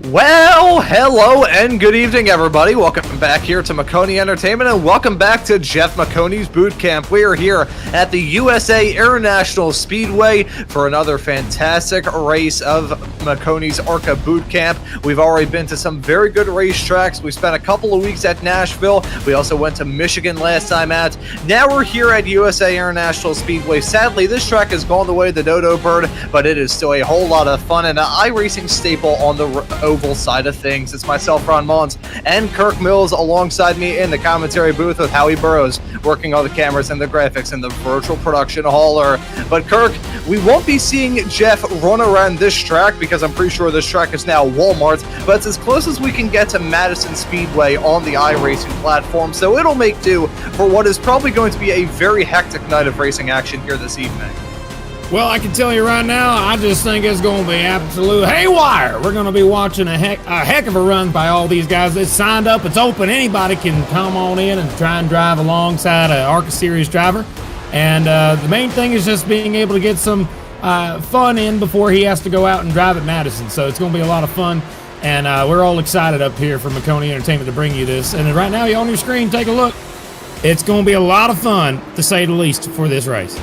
Well, hello and good evening, everybody. Welcome back here to Maconi Entertainment, and welcome back to Jeff Maconi's Boot Camp. We are here at the USA International Speedway for another fantastic race of Maconi's ARCA Boot Camp. We've already been to some very good racetracks. We spent a couple of weeks at Nashville. We also went to Michigan last time out. Now we're here at USA International Speedway. Sadly, this track has gone the way of the dodo bird, but it is still a whole lot of fun and an iRacing staple on the oval side of things. It's myself, Ron Mons, and Kirk Mills alongside me in the commentary booth with Howie Burrows working all the cameras and the graphics in the virtual production hauler. But Kirk, we won't be seeing Jeff run around this track because I'm pretty sure this track is now Walmart, but it's as close as we can get to Madison Speedway on the iRacing platform, so it'll make do for what is probably going to be a very hectic night of racing action here this evening. Well, I can tell you right now, I just think it's going to be absolute haywire. We're going to be watching a heck of a run by all these guys. It's signed up. It's open. Anybody can come on in and try and drive alongside an ARCA Series driver. And the main thing is just being able to get some fun in before he has to go out and drive at Madison. So it's going to be a lot of fun. And we're all excited up here from Maconi Entertainment to bring you this. And right now, you're on your screen. Take a look. It's going to be a lot of fun, to say the least, for this race.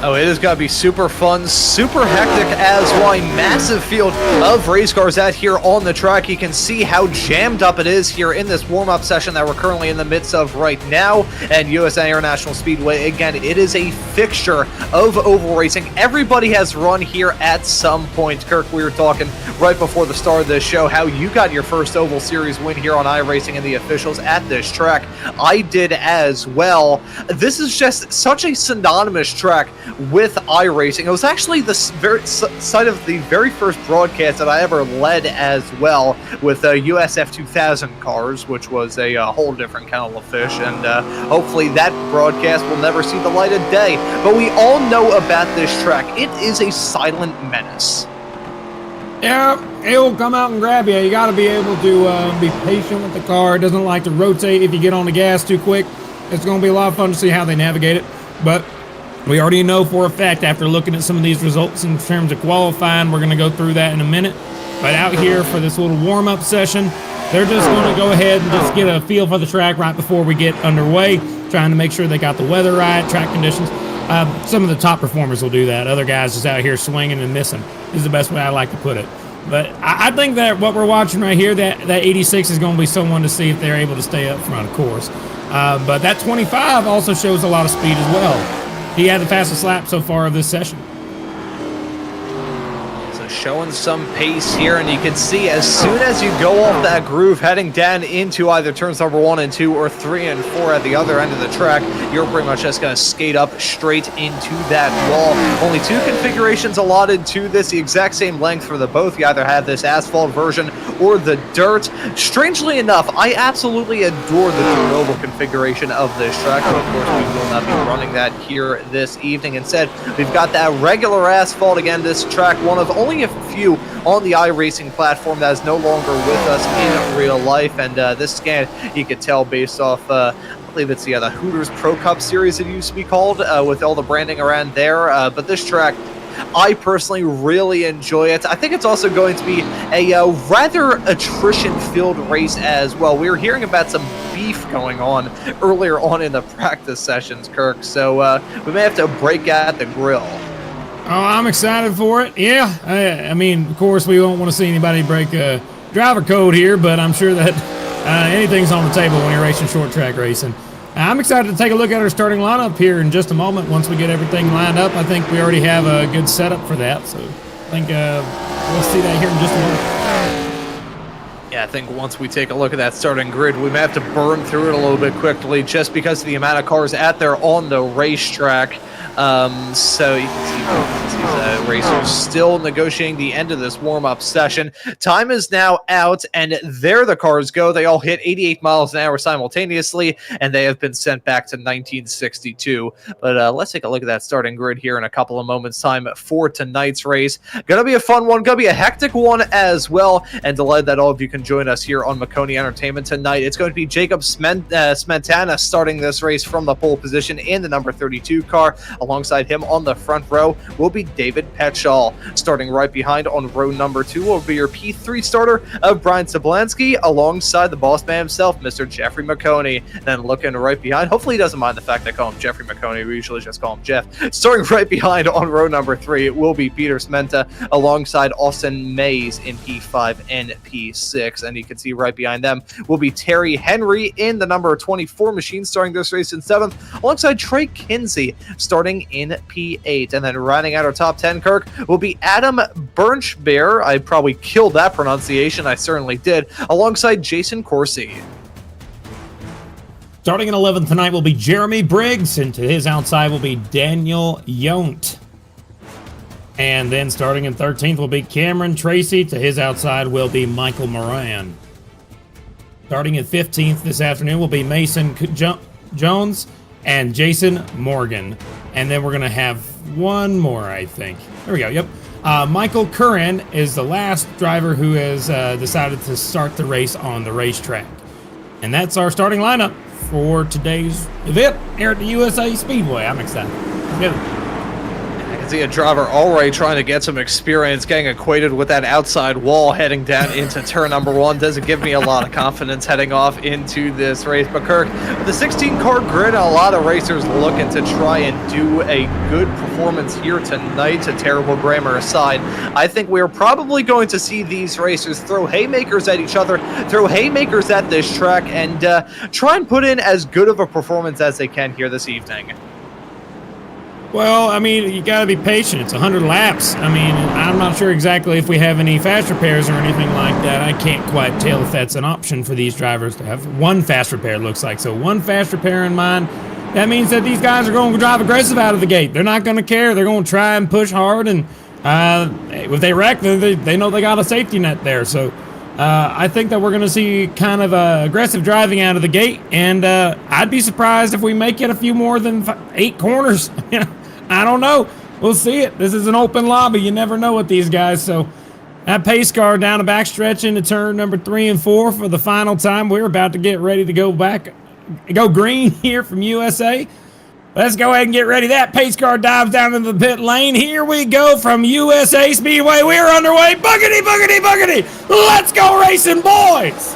Oh, it is going to be super fun, super hectic as well. A massive field of race cars out here on the track. You can see how jammed up it is here in this warm-up session that we're currently in the midst of right now. And USA International Speedway, again, it is a fixture of oval racing. Everybody has run here at some point. Kirk, we were talking right before the start of this show how you got your first Oval Series win here on iRacing and the officials at this track. I did as well. This is just such a synonymous track with iRacing. It was actually the site of the very first broadcast that I ever led as well with USF 2000 cars, which was a whole different kettle of fish, and hopefully that broadcast will never see the light of day. But we all know about this track. It is a silent menace. Yeah, it'll come out and grab you. You got to be able to be patient with the car. It doesn't like to rotate if you get on the gas too quick. It's going to be a lot of fun to see how they navigate it. But we already know for a fact after looking at some of these results in terms of qualifying, we're going to go through that in a minute. But out here for this little warm-up session, they're just going to go ahead and just get a feel for the track right before we get underway, trying to make sure they got the weather right, track conditions. Some of the top performers will do that. Other guys just out here swinging and missing is the best way I like to put it. But I think that what we're watching right here, that 86 is going to be someone to see if they're able to stay up front, of course. But that 25 also shows a lot of speed as well. He had the fastest lap so far of this session. So showing some pace here, and you can see as soon as you go off that groove heading down into either turns number 1 and 2 or 3 and 4 at the other end of the track, you're pretty much just going to skate up straight into that wall. Only 2 configurations allotted to this, the exact same length for the both. You either have this asphalt version or the dirt. Strangely enough, I absolutely adore the dirt oval configuration of this track, but of course we will not be running that here this evening. Instead, we've got that regular asphalt. Again, this track, one of only a few on the iRacing platform that is no longer with us in real life, and this scan you could tell based off I believe it's the Hooters Pro Cup Series it used to be called, with all the branding around there. But this track, I personally really enjoy it. I think it's also going to be a rather attrition-filled race as well. We were hearing about some beef going on earlier on in the practice sessions, Kirk, so we may have to break out the grill. Oh, I'm excited for it. Yeah, I mean, of course, we don't want to see anybody break driver code here, but I'm sure that anything's on the table when you're racing short track racing. I'm excited to take a look at our starting lineup here in just a moment. Once we get everything lined up, I think we already have a good setup for that. So I think we'll see that here in just a moment. Yeah, I think once we take a look at that starting grid, we may have to burn through it a little bit quickly just because of the amount of cars out there on the racetrack. So you can see these racers still negotiating the end of this warm-up session. Time is now out, and there the cars go. They all hit 88 miles an hour simultaneously, and they have been sent back to 1962. But let's take a look at that starting grid here in a couple of moments' time for tonight's race. Gonna be a fun one, gonna be a hectic one as well, and delighted that all of you can can join us here on Maconi Entertainment tonight. It's going to be Jacob Smetana starting this race from the pole position in the number 32 car. Alongside him on the front row will be David Petschall. Starting right behind on row number 2 will be your P3 starter of Brian Sablansky, alongside the boss man himself, Mr. Jeffrey Maconi. Then looking right behind, hopefully he doesn't mind the fact I call him Jeffrey Maconi. We usually just call him Jeff. Starting right behind on row number 3, it will be Peter Smenta alongside Austin Mays in P5 and P6. And you can see right behind them will be Terry Henry in the number 24 machine starting this race in 7th, alongside Trey Kinsey starting in P8. And then rounding out our top 10, Kirk, will be Adam Bernschbeer. I probably killed that pronunciation. I certainly did. Alongside Jason Corsi. Starting in 11th tonight will be Jeremy Briggs, and to his outside will be Daniel Yont. And then starting in 13th will be Cameron Tracy. To his outside will be Michael Moran. Starting in 15th this afternoon will be Mason Jones and Jason Morgan. And then we're going to have one more, I think. There we go, yep. Michael Curran is the last driver who has decided to start the race on the racetrack. And that's our starting lineup for today's event here at the USA Speedway. I'm excited. Let's get it. I can see a driver already trying to get some experience, getting acquainted with that outside wall heading down into turn number 1. Doesn't give me a lot of confidence heading off into this race. But Kirk, with the 16-car grid, a lot of racers looking to try and do a good performance here tonight. A terrible grammar aside, I think we're probably going to see these racers throw haymakers at each other, throw haymakers at this track, and try and put in as good of a performance as they can here this evening. Well, I mean, you got to be patient. It's 100 laps. I mean, I'm not sure exactly if we have any fast repairs or anything like that. I can't quite tell if that's an option for these drivers to have. One fast repair, it looks like. So one fast repair in mind. That means that these guys are going to drive aggressive out of the gate. They're not going to care. They're going to try and push hard. And if they wreck, they know they got a safety net there. So I think that we're going to see kind of aggressive driving out of the gate. And I'd be surprised if we make it a few more than 8 corners. I don't know. We'll see it. This is an open lobby. You never know with these guys. So that pace car down the backstretch into turn number 3 and 4 for the final time. We're about to get ready to go green here from USA. Let's go ahead and get ready. That pace car dives down into the pit lane. Here we go from USA Speedway. We're underway. Buggity, buggity, buggity. Let's go racing, boys.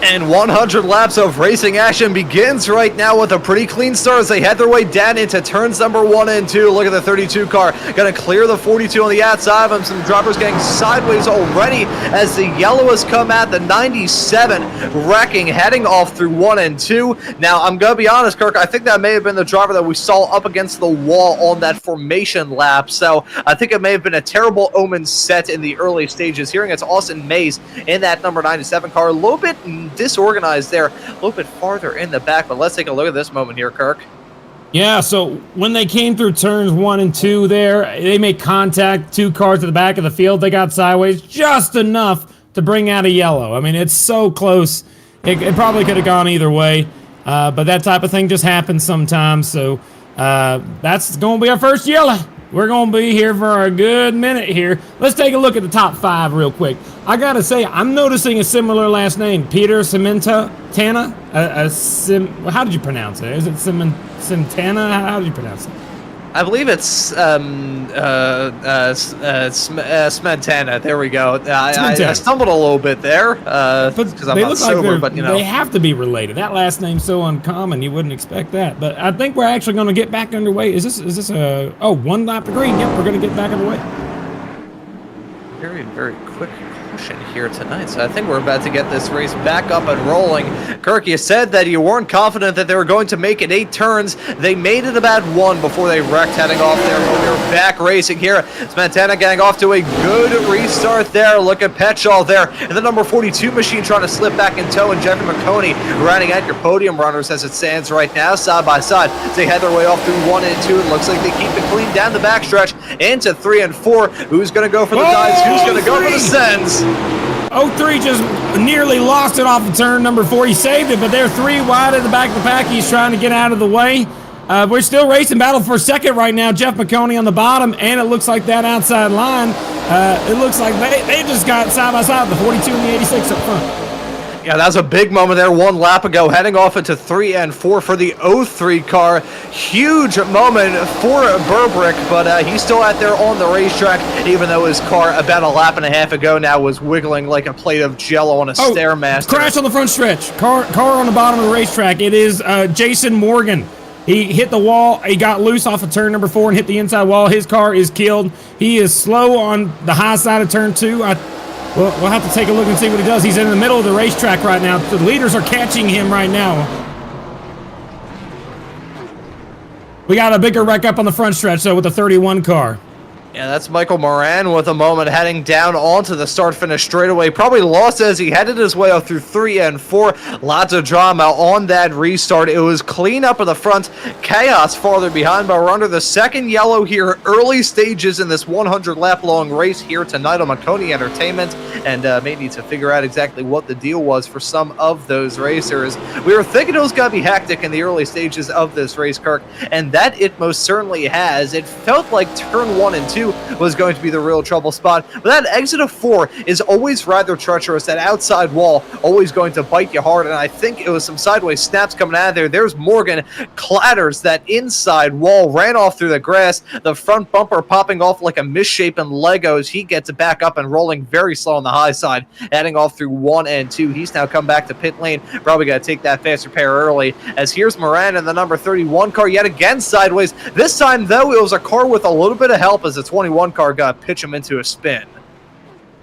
And 100 laps of racing action begins right now with a pretty clean start as they head their way down into turns number 1 and 2. Look at the 32 car. Going to clear the 42 on the outside of him. Some drivers getting sideways already as the yellows come at the 97, wrecking, heading off through 1 and 2. Now, I'm going to be honest, Kirk, I think that may have been the driver that we saw up against the wall on that formation lap. So I think it may have been a terrible omen set in the early stages. Hearing it's Austin Mays in that number 97 car. A little bit disorganized there, a little bit farther in the back, but let's take a look at this moment here, Kirk. Yeah, so when they came through turns 1 and 2 there, they made contact, 2 cars to the back of the field. They got sideways just enough to bring out a yellow. I mean, it's so close. It probably could have gone either way, but that type of thing just happens sometimes. So that's going to be our first yellow. We're going to be here for a good minute here. Let's take a look at the top 5 real quick. I got to say, I'm noticing a similar last name. Peter Tana. How did you pronounce it? Is it Simtana? How did you pronounce it? I believe it's Smetana. There we go. I stumbled a little bit there because I'm not sober, but you know. They have to be related. That last name's so uncommon, you wouldn't expect that. But I think we're actually going to get back underway. Is this a... Oh, 1 lap to green. Yep, we're going to get back underway. Very, very quick caution here tonight, so I think we're about to get this race back up and rolling. Kirk, you said that you weren't confident that they were going to make it 8 turns. They made it about 1 before they wrecked heading off there, but we were back racing here. Smetana getting off to a good restart there. Look at Petschall there, and the number 42 machine trying to slip back in tow, and Jeffrey Maconi rounding out your podium runners as it stands right now, side by side. They head their way off through 1 and 2. It looks like they keep it clean down the backstretch into 3 and 4. Who's going to go for the dives? Who's going to go for the sends? 03 just nearly lost it off of turn number 4. He saved it, but they're 3 wide at the back of the pack. He's trying to get out of the way. We're still racing battle for second right now. Jeff Maconi on the bottom, and it looks like that outside line. It looks like they just got side by side, the 42 and the 86 up front. Yeah, that was a big moment there 1 lap ago, heading off into 3 and 4 for the 03 car. Huge moment for Burbrick, but he's still out there on the racetrack, even though his car about a lap and a half ago now was wiggling like a plate of Jell-O on a Stairmaster. Crash on the front stretch. Car on the bottom of the racetrack. It is Jason Morgan. He hit the wall. He got loose off of turn number 4 and hit the inside wall. His car is killed. He is slow on the high side of turn 2. We'll have to take a look and see what he does. He's in the middle of the racetrack right now. The leaders are catching him right now. We got a bigger wreck up on the front stretch, though, with the 31 car. Yeah, that's Michael Moran with a moment heading down onto the start-finish straightaway. Probably lost as he headed his way up through 3 and 4. Lots of drama on that restart. It was clean up at the front, chaos farther behind, but we're under the second yellow here. Early stages in this 100-lap-long race here tonight on Maconi Entertainment, and may need to figure out exactly what the deal was for some of those racers. We were thinking it was going to be hectic in the early stages of this race, Kirk, and that it most certainly has. It felt like turn 1 and 2 was going to be the real trouble spot, but that exit of 4 is always rather treacherous. That outside wall always going to bite you hard, and I think it was some sideways snaps coming out of there. There's Morgan, clatters that inside wall, ran off through the grass, the front bumper popping off like a misshapen Lego as he gets it back up and rolling very slow on the high side, heading off through 1 and 2. He's now come back to pit lane, probably got to take that fast repair early, as here's Moran in the number 31 car yet again sideways. This time though, it was a car with a little bit of help as it's 21 car got to pitch him into a spin.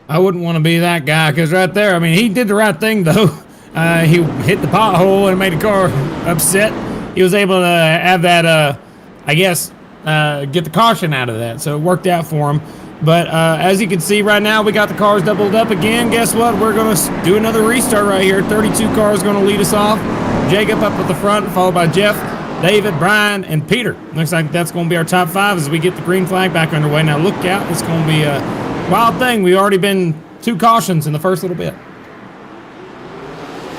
I wouldn't want to be that guy, because right there, I mean, he did the right thing, though. He hit the pothole and made the car upset. He was able to have that, I guess, get the caution out of that, so it worked out for him. But as you can see right now, we got the cars doubled up again. Guess what? We're going to do another restart right here. 32 cars going to lead us off. Jacob up at the front, followed by Jeff, David, Brian, and Peter. Looks like that's going to be our top 5 as we get the green flag back underway. Now look out, it's going to be a wild thing. We've already been 2 cautions in the first little bit.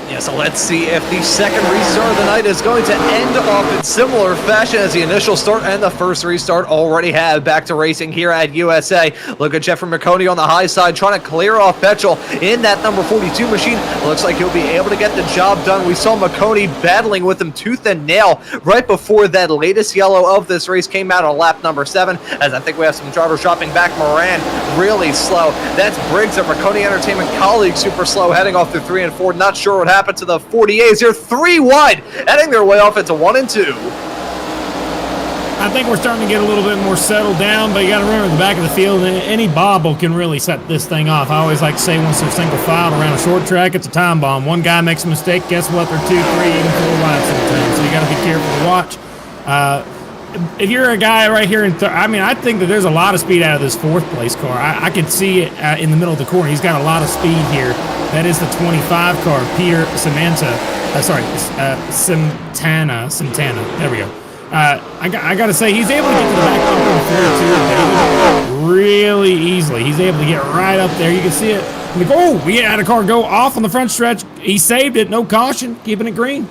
Yeah, so let's see if the second restart of the night is going to end off in similar fashion as the initial start and the first restart already have. Back to racing here at USA. Look at Jeffrey Maconi on the high side trying to clear off Petchel in that number 42 machine. Looks like he'll be able to get the job done. We saw Maconi battling with him tooth and nail right before that latest yellow of this race came out on lap number 7, as I think we have some drivers dropping back. Moran really slow. That's Briggs of Maconi Entertainment colleague super slow, heading off through 3 and 4. Not sure what happened to the 48s. They're 3 wide, heading their way off into 1 and 2. I think we're starting to get a little bit more settled down, but you got to remember the back of the field, any bobble can really set this thing off. I always like to say once they're single filed around a short track, it's a time bomb. One guy makes a mistake, guess what? They're 2, 3, even 4 wide sometimes. So you got to be careful to watch. If you're a guy right here, I think that there's a lot of speed out of this 4th place car. I could see it in the middle of the corner. He's got a lot of speed here. That is the 25 car, Peter Santana. There we go. I got to say, he's able to get to the back bumper of 42 really easily. He's able to get right up there. You can see it. Oh, we had a car go off on the front stretch. He saved it. No caution, keeping it green.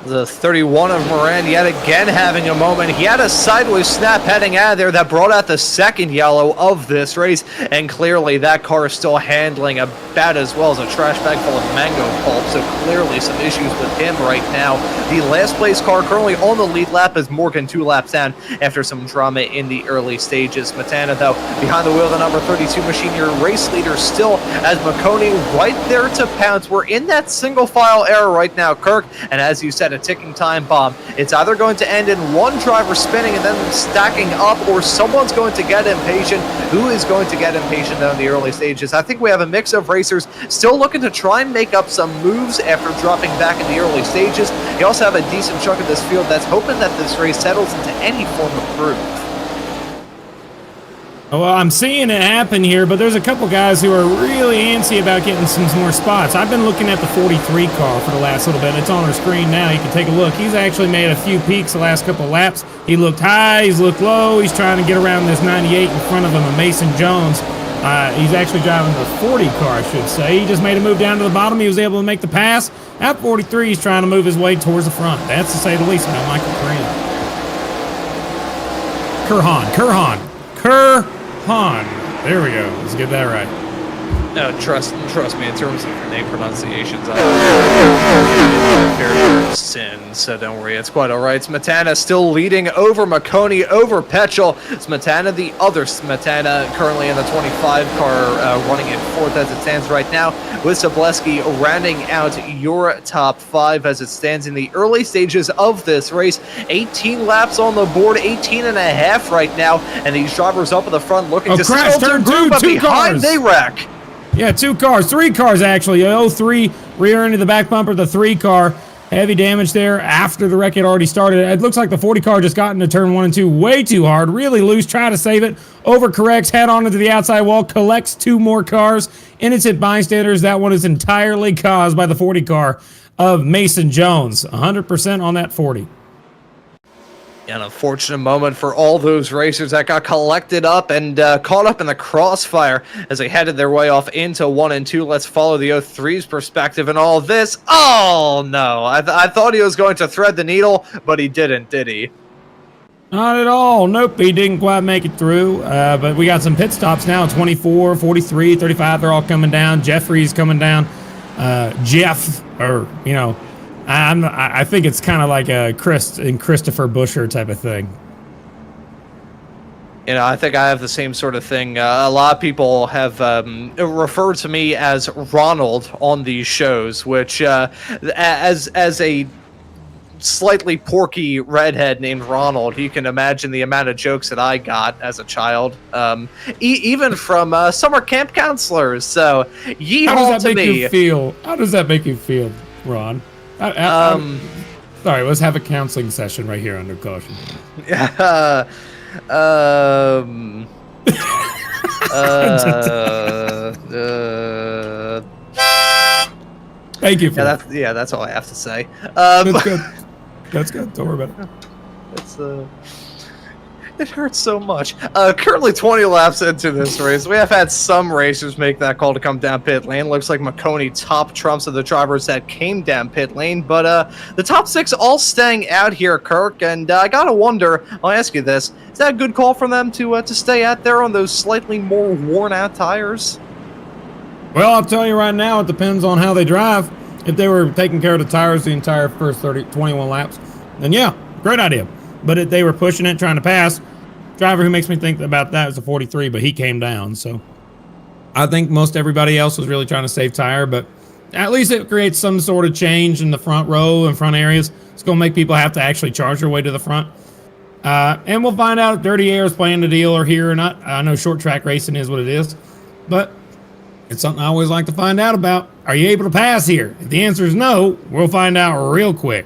The 31 of Moran yet again having a moment. He had a sideways snap heading out of there that brought out the second yellow of this race, and clearly that car is still handling about as well as a trash bag full of mango pulp, so clearly some issues with him right now. The last place car currently on the lead lap is Morgan 2 laps down after some drama in the early stages. Matana, though, behind the wheel of the number 32 machine, your race leader still as Maconi right there to pounce. We're in that single file era right now, Kirk, and as you said, a ticking time bomb. It's either going to end in one driver spinning and then stacking up, or someone's going to get impatient. Who is going to get impatient though in the early stages? I think we have a mix of racers still looking to try and make up some moves after dropping back in the early stages. You also have a decent chunk of this field that's hoping that this race settles into any form of groove. Well, I'm seeing it happen here, but there's a couple guys who are really antsy about getting some more spots. I've been looking at the 43 car for the last little bit. It's on our screen now. You can take a look. He's actually made a few peaks the last couple of laps. He looked high. He's looked low. He's trying to get around this 98 in front of him, a Mason Jones. He's actually driving the 40 car, I should say. He just made a move down to the bottom. He was able to make the pass. At 43, he's trying to move his way towards the front. That's to say the least about Michael Green. Kurhan. There we go. Let's get that right. No, trust me, in terms of name pronunciations, I have very sin, so don't worry, it's quite alright. Smetana still leading over Maconi, over Petrol. Smetana, the other Smetana, currently in the 25 car, running in fourth as it stands right now, with Sableski rounding out your top 5 as it stands in the early stages of this race. 18 laps on the board, 18 and a half right now, and these drivers up at the front looking to crash, turn two, but two behind cars. they wreck. Yeah, 2 cars, 3 cars actually. 03 rear end of the back bumper, the 3 car. Heavy damage there after the wreck had already started. It looks like the 40 car just got into turn 1 and 2 way too hard, really loose, try to save it, overcorrects, head on into the outside wall, collects 2 more cars, innocent bystanders. That one is entirely caused by the 40 car of Mason Jones. 100% on that 40. An unfortunate moment for all those racers that got collected up and caught up in the crossfire as they headed their way off into 1 and 2. Let's follow the 03's perspective and all this. Oh, no. I thought he was going to thread the needle, but he didn't, did he? Not at all. Nope, he didn't quite make it through. But we got some pit stops now. 24, 43, 35, they're all coming down. Jeffrey's coming down. Jeff, or, you know, I think it's kind of like a Chris and Christopher Busher type of thing. You know, I think I have the same sort of thing. A lot of people have referred to me as Ronald on these shows, which, as a slightly porky redhead named Ronald, you can imagine the amount of jokes that I got as a child, even from summer camp counselors. So, yeehaw to me. How does that make you feel, Ron? Sorry, let's have a counseling session right here under caution. Thank you for that. That's all I have to say. That's good. That's good. Don't worry about it. It hurts so much. Currently 20 laps into this race. We have had some racers make that call to come down pit lane. Looks like Maconi top trumps of the drivers that came down pit lane. But the top 6 all staying out here, Kirk. And I gotta wonder, I'll ask you this, is that a good call for them to stay out there on those slightly more worn out tires? Well, I'll tell you right now, it depends on how they drive. If they were taking care of the tires the entire first 21 laps, then yeah, great idea. But if they were pushing it, trying to pass, driver who makes me think about that is a 43, but he came down. So I think most everybody else was really trying to save tire, but at least it creates some sort of change in the front row and front areas. It's going to make people have to actually charge their way to the front. And we'll find out if Dirty Air is playing the deal or here or not. I know short track racing is what it is, but it's something I always like to find out about. Are you able to pass here? If the answer is no, we'll find out real quick.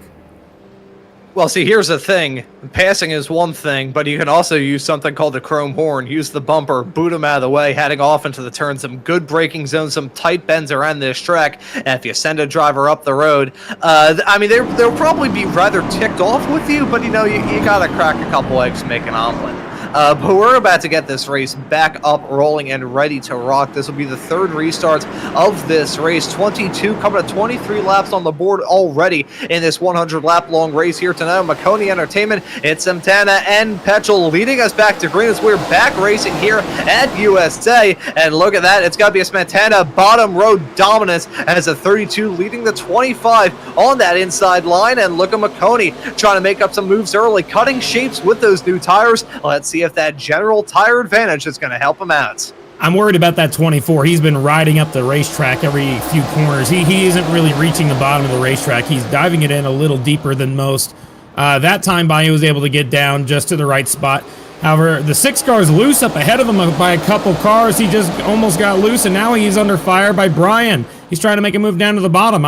Well, see, here's the thing. Passing is one thing, but you can also use something called the chrome horn. Use the bumper, boot them out of the way, heading off into the turn. Some good braking zones, some tight bends around this track. And if you send a driver up the road, I mean, they'll probably be rather ticked off with you, but, you know, you got to crack a couple eggs to make an omelet. But we're about to get this race back up, rolling, and ready to rock. This will be the 3rd restart of this race. 22 coming to 23 laps on the board already in this 100-lap long race here tonight. Maconi Entertainment, it's Smetana and Petrol leading us back to green as we're back racing here at USA. And look at that, it's got to be a Smetana bottom row dominance as a 32 leading the 25 on that inside line. And look at Maconi trying to make up some moves early, cutting shapes with those new tires. Let's see if that general tire advantage is going to help him out. I'm worried about that 24. He's been riding up the racetrack every few corners. He isn't really reaching the bottom of the racetrack. He's diving it in a little deeper than most. That time by he was able to get down just to the right spot. However, the 6 car is loose up ahead of him by a couple cars. He just almost got loose, and now he's under fire by Brian. He's trying to make a move down to the bottom.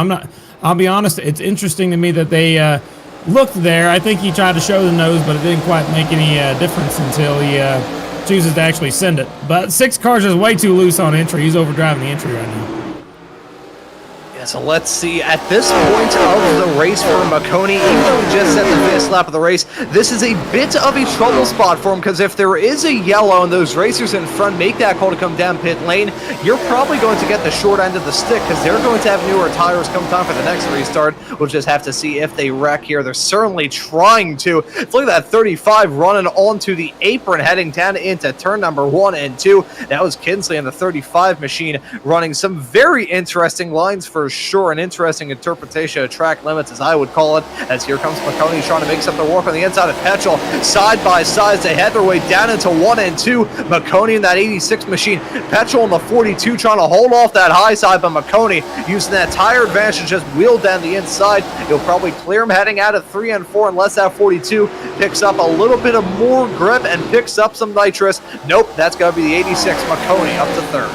I'll be honest, it's interesting to me that they looked there. I think he tried to show the nose, but it didn't quite make any difference until he chooses to actually send it. But 6 cars is way too loose on entry. He's overdriving the entry right now. Yeah, so let's see, at this point of the race for Maconi, even though we just set the fifth lap of the race, this is a bit of a trouble spot for him, because if there is a yellow and those racers in front make that call to come down pit lane, you're probably going to get the short end of the stick, because they're going to have newer tires come time for the next restart. We'll just have to see if they wreck here. They're certainly trying to. Look at that 35 running onto the apron, heading down into turn number 1 and 2. That was Kinsley in the 35 machine, running some very interesting lines for sure, an interesting interpretation of track limits, as I would call it, as here comes Maconi trying to make something work on the inside of Petrol. Side by side, they head their way down into 1 and 2. Maconi in that 86 machine, Petrol in the 42 trying to hold off that high side, but Maconi using that tire advantage to just wheel down the inside. He'll probably clear him heading out of 3 and 4 unless that 42 picks up a little bit of more grip and picks up some nitrous. Nope, that's going to be the 86 Maconi up to 3rd.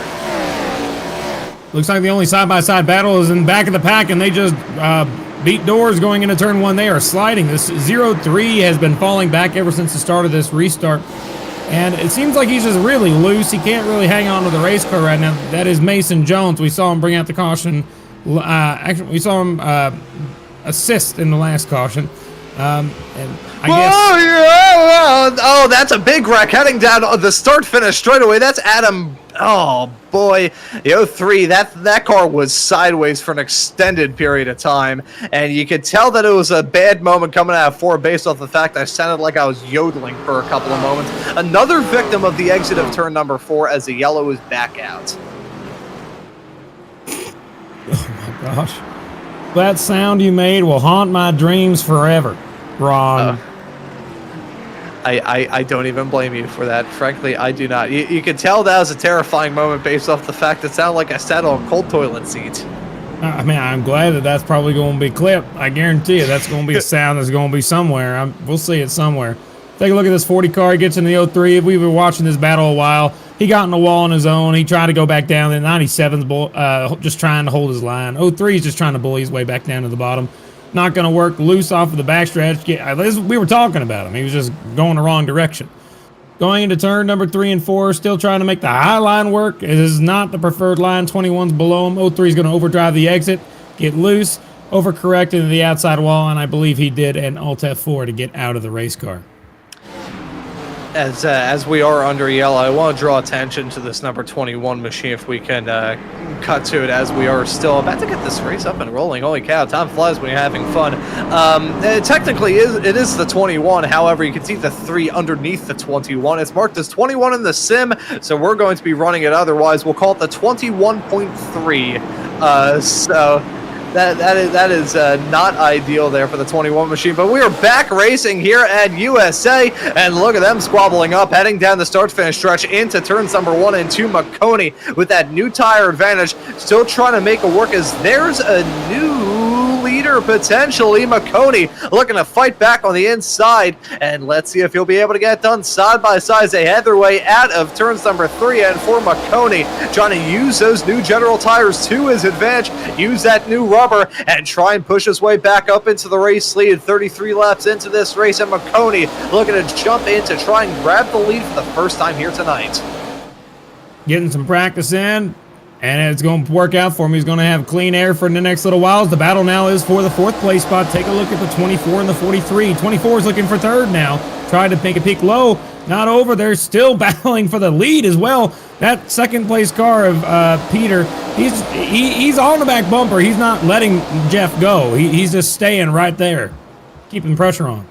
Looks like the only side-by-side battle is in the back of the pack, and they just beat doors going into turn 1. They are sliding. This 0-3 has been falling back ever since the start of this restart, and it seems like he's just really loose. He can't really hang on to the race car right now. That is Mason Jones. We saw him bring out the caution. Actually, we saw him assist in the last caution. And I guess... Oh, that's a big wreck heading down the start-finish straight away. That's Adam. Oh, boy. The 03, that car was sideways for an extended period of time, and you could tell that it was a bad moment coming out of 4 based off the fact I sounded like I was yodeling for a couple of moments. Another victim of the exit of turn number 4 as the yellow is back out. Oh, my gosh. That sound you made will haunt my dreams forever, Ron. I don't even blame you for that. Frankly, I do not. You can tell that was a terrifying moment based off the fact it sounded like I sat on a cold toilet seat. I mean, I'm glad that that's probably going to be clipped. I guarantee you that's going to be a sound that's going to be somewhere. We'll see it somewhere. Take a look at this 40 car. He gets in the 03. We've been watching this battle a while. He got in the wall on his own. He tried to go back down. The 97's just trying to hold his line. 03 is just trying to bully his way back down to the bottom. Not going to work. Loose off of the backstretch. We were talking about him. He was just going the wrong direction. Going into turn number 3 and 4, still trying to make the high line work. It is not the preferred line. 21's below him. 03 is going to overdrive the exit, get loose, overcorrect into the outside wall, and I believe he did an Alt F4 to get out of the race car. As we are under yellow, I want to draw attention to this number 21 machine if we can cut to it, as we are still about to get this race up and rolling. Holy cow, time flies when you're having fun. Technically, it is the 21. However, you can see the 3 underneath the 21. It's marked as 21 in the sim, so we're going to be running it otherwise. We'll call it the 21.3. So... That is not ideal there for the 21 machine, but we are back racing here at USA, and look at them squabbling up, heading down the start-finish stretch into turns number 1 and 2. Maconi with that new tire advantage, still trying to make it work, as there's a new leader potentially. Maconi looking to fight back on the inside, and let's see if he'll be able to get done side by side as they head their way out of turns number 3 and 4. Maconi trying to use those new General tires to his advantage, use that new rubber, and try and push his way back up into the race lead. 33 laps into this race, and Maconi looking to jump in to try and grab the lead for the first time here tonight. Getting some practice in, and it's going to work out for him. He's going to have clean air for the next little while. The battle now is for the 4th place spot. Take a look at the 24 and the 43. 24 is looking for 3rd now. Tried to make a peak low. Not over. They're still battling for the lead as well. That 2nd place car of Peter, he's on the back bumper. He's not letting Jeff go. He's just staying right there, keeping pressure on.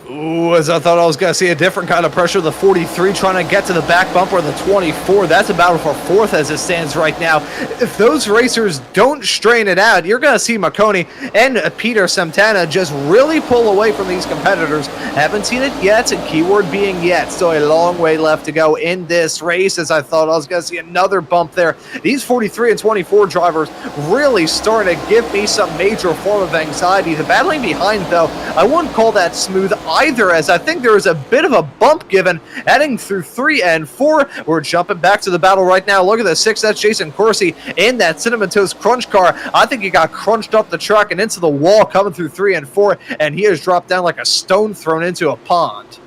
Ooh, as I thought I was going to see a different kind of pressure. The 43 trying to get to the back bumper of the 24. That's a battle for 4th as it stands right now. If those racers don't strain it out, you're going to see Maconi and Peter Santana just really pull away from these competitors. Haven't seen it yet, and keyword being yet. Still a long way left to go in this race, as I thought I was going to see another bump there. These 43 and 24 drivers really starting to give me some major form of anxiety. The battling behind, though, I wouldn't call that smooth either, as I think there is a bit of a bump given heading through 3 and 4. We're jumping back to the battle right now. Look at the 6. That's Jason Corsi in that Cinnamon Toast Crunch car. I think he got crunched up the track and into the wall coming through 3 and 4, and he has dropped down like a stone thrown into a pond.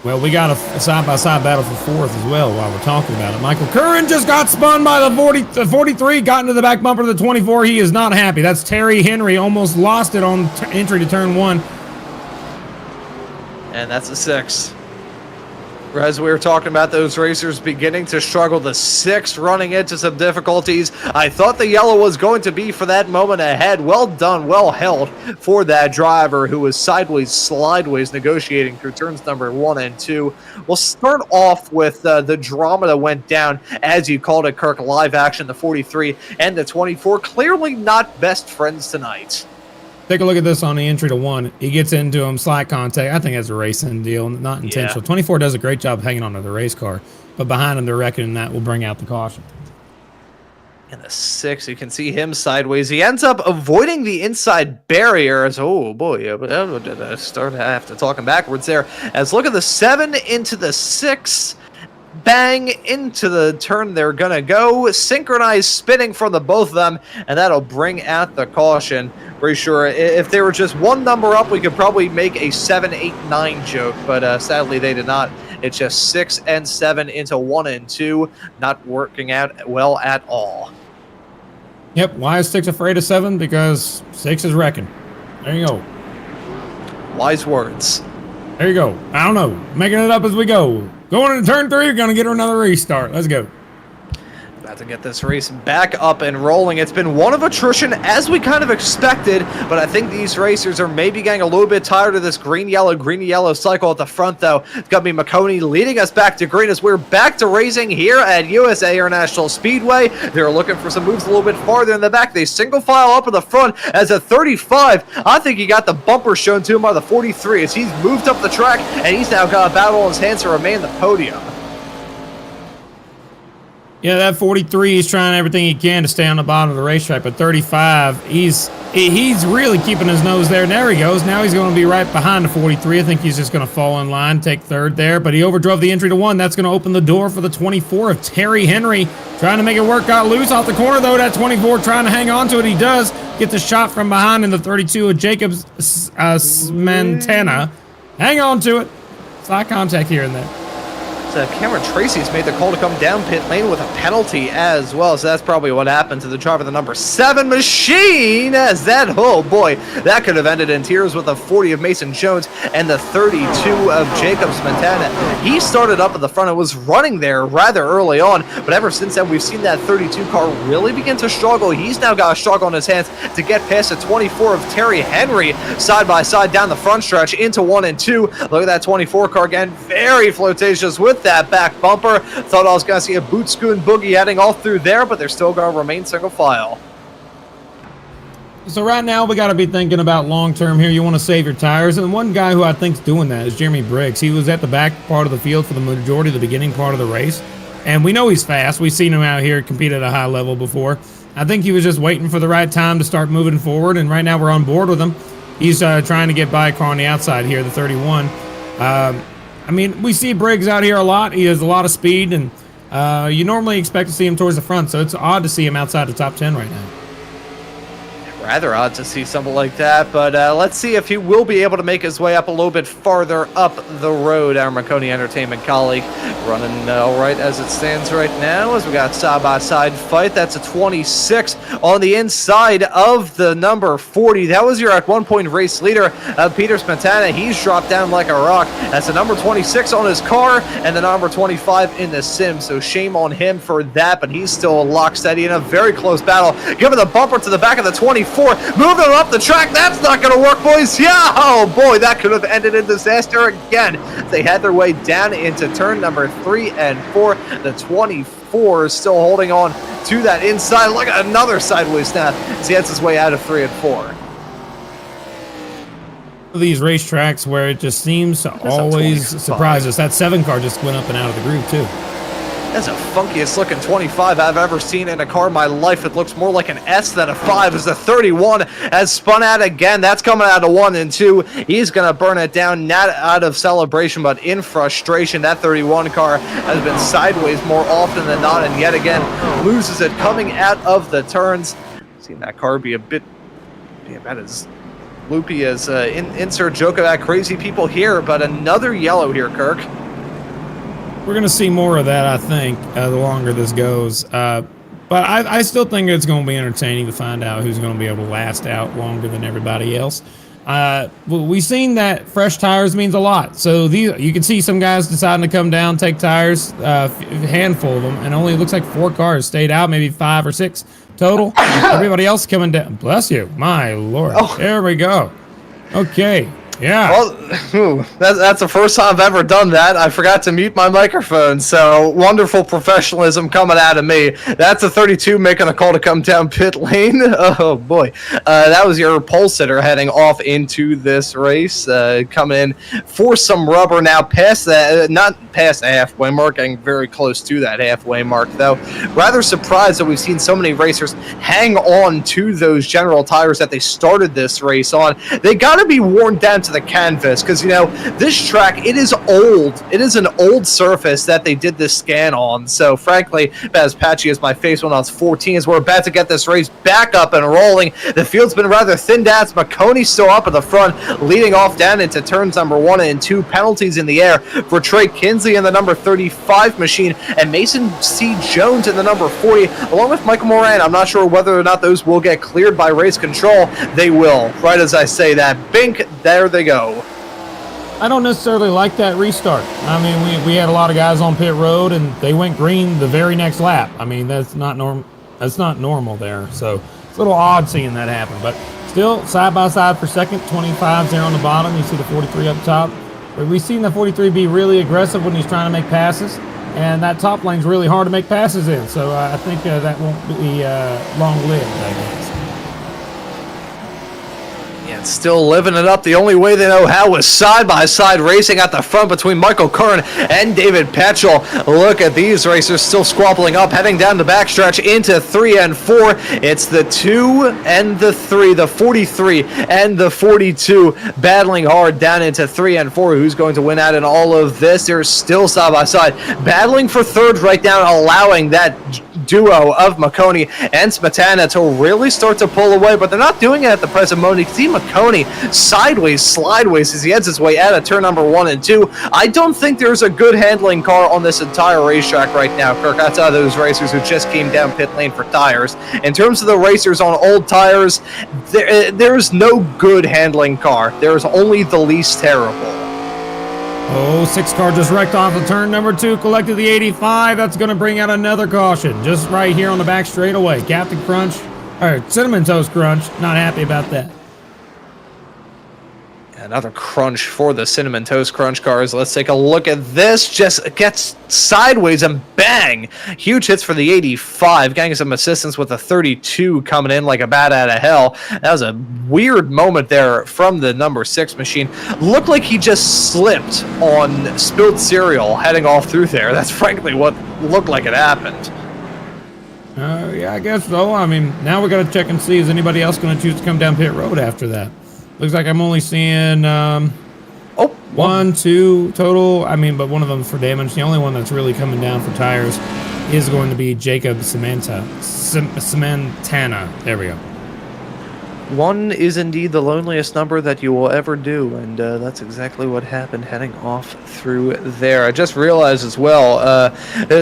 Well, we got a side-by-side battle for fourth as well while we're talking about it. Michael Curran just got spun by the 43, got into the back bumper of the 24. He is not happy. That's Terry Henry, almost lost it on entry to turn 1. And that's a 6. As we were talking about those racers beginning to struggle, the 6 running into some difficulties. I thought the yellow was going to be for that moment ahead. Well done, well held for that driver who was sideways, slideways negotiating through turns number 1 and 2. We'll start off with the drama that went down, as you called it, Kirk, live action, the 43 and the 24. Clearly not best friends tonight. Take a look at this on the entry to 1. He gets into him, slight contact. I think that's a racing deal, not intentional. Yeah. 24 does a great job hanging onto the race car, but behind him, they're reckoning that will bring out the caution. And the 6, you can see him sideways. He ends up avoiding the inside barrier. As, oh boy, yeah, but I start after talking backwards there. As look at the 7 into the 6. Bang into the turn they're gonna go. Synchronized spinning from the both of them, and that'll bring out the caution. Pretty sure if they were just one number up, we could probably make a 7, 8, 9 joke, but sadly they did not. It's just 6 and 7 into 1 and 2, not working out well at all. Yep, why is 6 afraid of 7? Because 6 is wrecking. There you go. Wise words. There you go. I don't know. Making it up as we go. Going into turn 3, you're going to get another restart. Let's go. About to get this race back up and rolling. It's been one of attrition, as we kind of expected, but I think these racers are maybe getting a little bit tired of this green-yellow cycle at the front, though. It's going to be Maconi leading us back to green as we're back to racing here at USA International Speedway. They're looking for some moves a little bit farther in the back. They single file up in the front as a 35. I think he got the bumper shown to him by the 43 as he's moved up the track, and he's now got a battle on his hands to remain the podium. Yeah, that 43, he's trying everything he can to stay on the bottom of the racetrack, but 35, he's really keeping his nose there, and there he goes. Now he's going to be right behind the 43. I think he's just going to fall in line, take third there, but he overdrove the entry to 1. That's going to open the door for the 24 of Terry Henry, trying to make it work, got loose off the corner, though. That 24 trying to hang on to it. He does. Gets a shot from behind in the 32 of Jacobs Montana. Hang on to it. Side contact here and there. Cameron Tracy's made the call to come down pit lane with a penalty as well, so that's probably what happened to the driver, the number 7 machine, as that, oh boy, that could have ended in tears with the 40 of Mason Jones and the 32 of Jacobs Montana. He started up at the front and was running there rather early on, but ever since then we've seen that 32 car really begin to struggle. He's now got a struggle on his hands to get past the 24 of Terry Henry side by side down the front stretch into 1 and 2. Look at that 24 car again, very flirtatious with that back bumper. Thought I was going to see a boot scoon boogie heading all through there, but they're still going to remain single file. So right now we got to be thinking about long term here. You want to save your tires, and one guy who I think's doing that is Jeremy Briggs. He was at the back part of the field for the majority of the beginning part of the race, and we know he's fast. We've seen him out here compete at a high level before. I think he was just waiting for the right time to start moving forward, and right now we're on board with him. He's trying to get by a car on the outside here, the 31. I mean, we see Briggs out here a lot. He has a lot of speed, and you normally expect to see him towards the front, so it's odd to see him outside the top 10 right now. Rather odd to see something like that, but let's see if he will be able to make his way up a little bit farther up the road. Our Maconi Entertainment colleague running all right as it stands right now, as we got side-by-side fight. That's a 26 on the inside of the number 40. That was your at one point race leader, Peter Montana. He's dropped down like a rock. That's the number 26 on his car and the number 25 in the sim, so shame on him for that, but he's still lock steady in a very close battle. Giving the bumper to the back of the 24. Moving up the track. That's not going to work, boys. Yeah, oh boy, that could have ended in disaster again. They had their way down into turn number 3 and 4. The 24 is still holding on to that inside. Look at another sideways snap as he heads his way out of 3 and 4. These racetracks where it just seems to always surprise us. That 7 car just went up and out of the groove too. That's the funkiest looking 25 I've ever seen in a car in my life. It looks more like an S than a 5 as the 31 has spun out again. That's coming out of 1 and 2. He's going to burn it down, not out of celebration, but in frustration. That 31 car has been sideways more often than not, and yet again loses it coming out of the turns. Seen that car be a bit, about as loopy as insert joke about crazy people here, but another yellow here, Kirk. We're going to see more of that, I think, the longer this goes. But I still think it's going to be entertaining to find out who's going to be able to last out longer than everybody else. We've seen that fresh tires means a lot. So you can see some guys deciding to come down, take tires, a handful of them, and only looks like 4 cars stayed out, maybe 5 or 6 total. Everybody else coming down. Bless you. My Lord. Oh. There we go. Okay. Yeah. Well, that's the first time I've ever done that. I forgot to mute my microphone, so wonderful professionalism coming out of me. That's a 32 making a call to come down pit lane. Oh, boy. That was your pole sitter heading off into this race, coming in for some rubber now past that, not past the halfway mark, getting very close to that halfway mark, though. Rather surprised that we've seen so many racers hang on to those general tires that they started this race on. They got to be worn down to the canvas, because this track, it is old. It is an old surface that they did this scan on. So frankly, about as patchy as my face when I was 14, as we're about to get this race back up and rolling. The field's been rather thinned out. Maconi still up at the front, leading off down into turns number 1 and 2. Penalties in the air for Trey Kinsley in the number 35 machine, and Mason C. Jones in the number 40, along with Michael Moran. I'm not sure whether or not those will get cleared by race control. They will, right as I say that. Bink, there they go. I don't necessarily like that restart. I mean, we had a lot of guys on pit road, and they went green the very next lap. I mean, that's not normal there. So it's a little odd seeing that happen. But still, side by side for second, 25's there on the bottom. You see the 43 up top. But we've seen the 43 be really aggressive when he's trying to make passes, and that top lane's really hard to make passes in. So I think that won't be long-lived, I guess. Still living it up the only way they know how, was side-by-side racing at the front between Michael Kern and David Petchel. Look at these racers still squabbling up, heading down the backstretch into 3 and 4. It's the 2 and the 3, the 43 and the 42 battling hard down into 3 and 4. Who's going to win out in all of this? They're still side-by-side, battling for third right now, allowing that duo of Maconi and Smetana to really start to pull away, but they're not doing it at the present moment. You can see Maconi sideways, slideways as he heads his way out of turn number 1 and 2. I don't think there's a good handling car on this entire racetrack right now, Kirk, outside of those racers who just came down pit lane for tires. In terms of the racers on old tires, there's no good handling car. There's only the least terrible. Oh, 6 car just wrecked off of turn number 2, collected the 85. That's going to bring out another caution just right here on the back straightaway. Captain Crunch, or Cinnamon Toast Crunch, not happy about that. Another crunch for the Cinnamon Toast Crunch cars. Let's take a look at this. Just gets sideways and bang! Huge hits for the 85. Getting some assistance with the 32 coming in like a bat out of hell. That was a weird moment there from the number 6 machine. Looked like he just slipped on spilled cereal heading off through there. That's frankly what looked like it happened. Yeah, I guess so. I mean, now we got to check and see, is anybody else going to choose to come down pit road after that? Looks like I'm only seeing 1, 2 total. I mean, but one of them for damage. The only one that's really coming down for tires is going to be Jacob Samantana. There we go. 1 is indeed the loneliest number that you will ever do, and that's exactly what happened heading off through there. I just realized as well,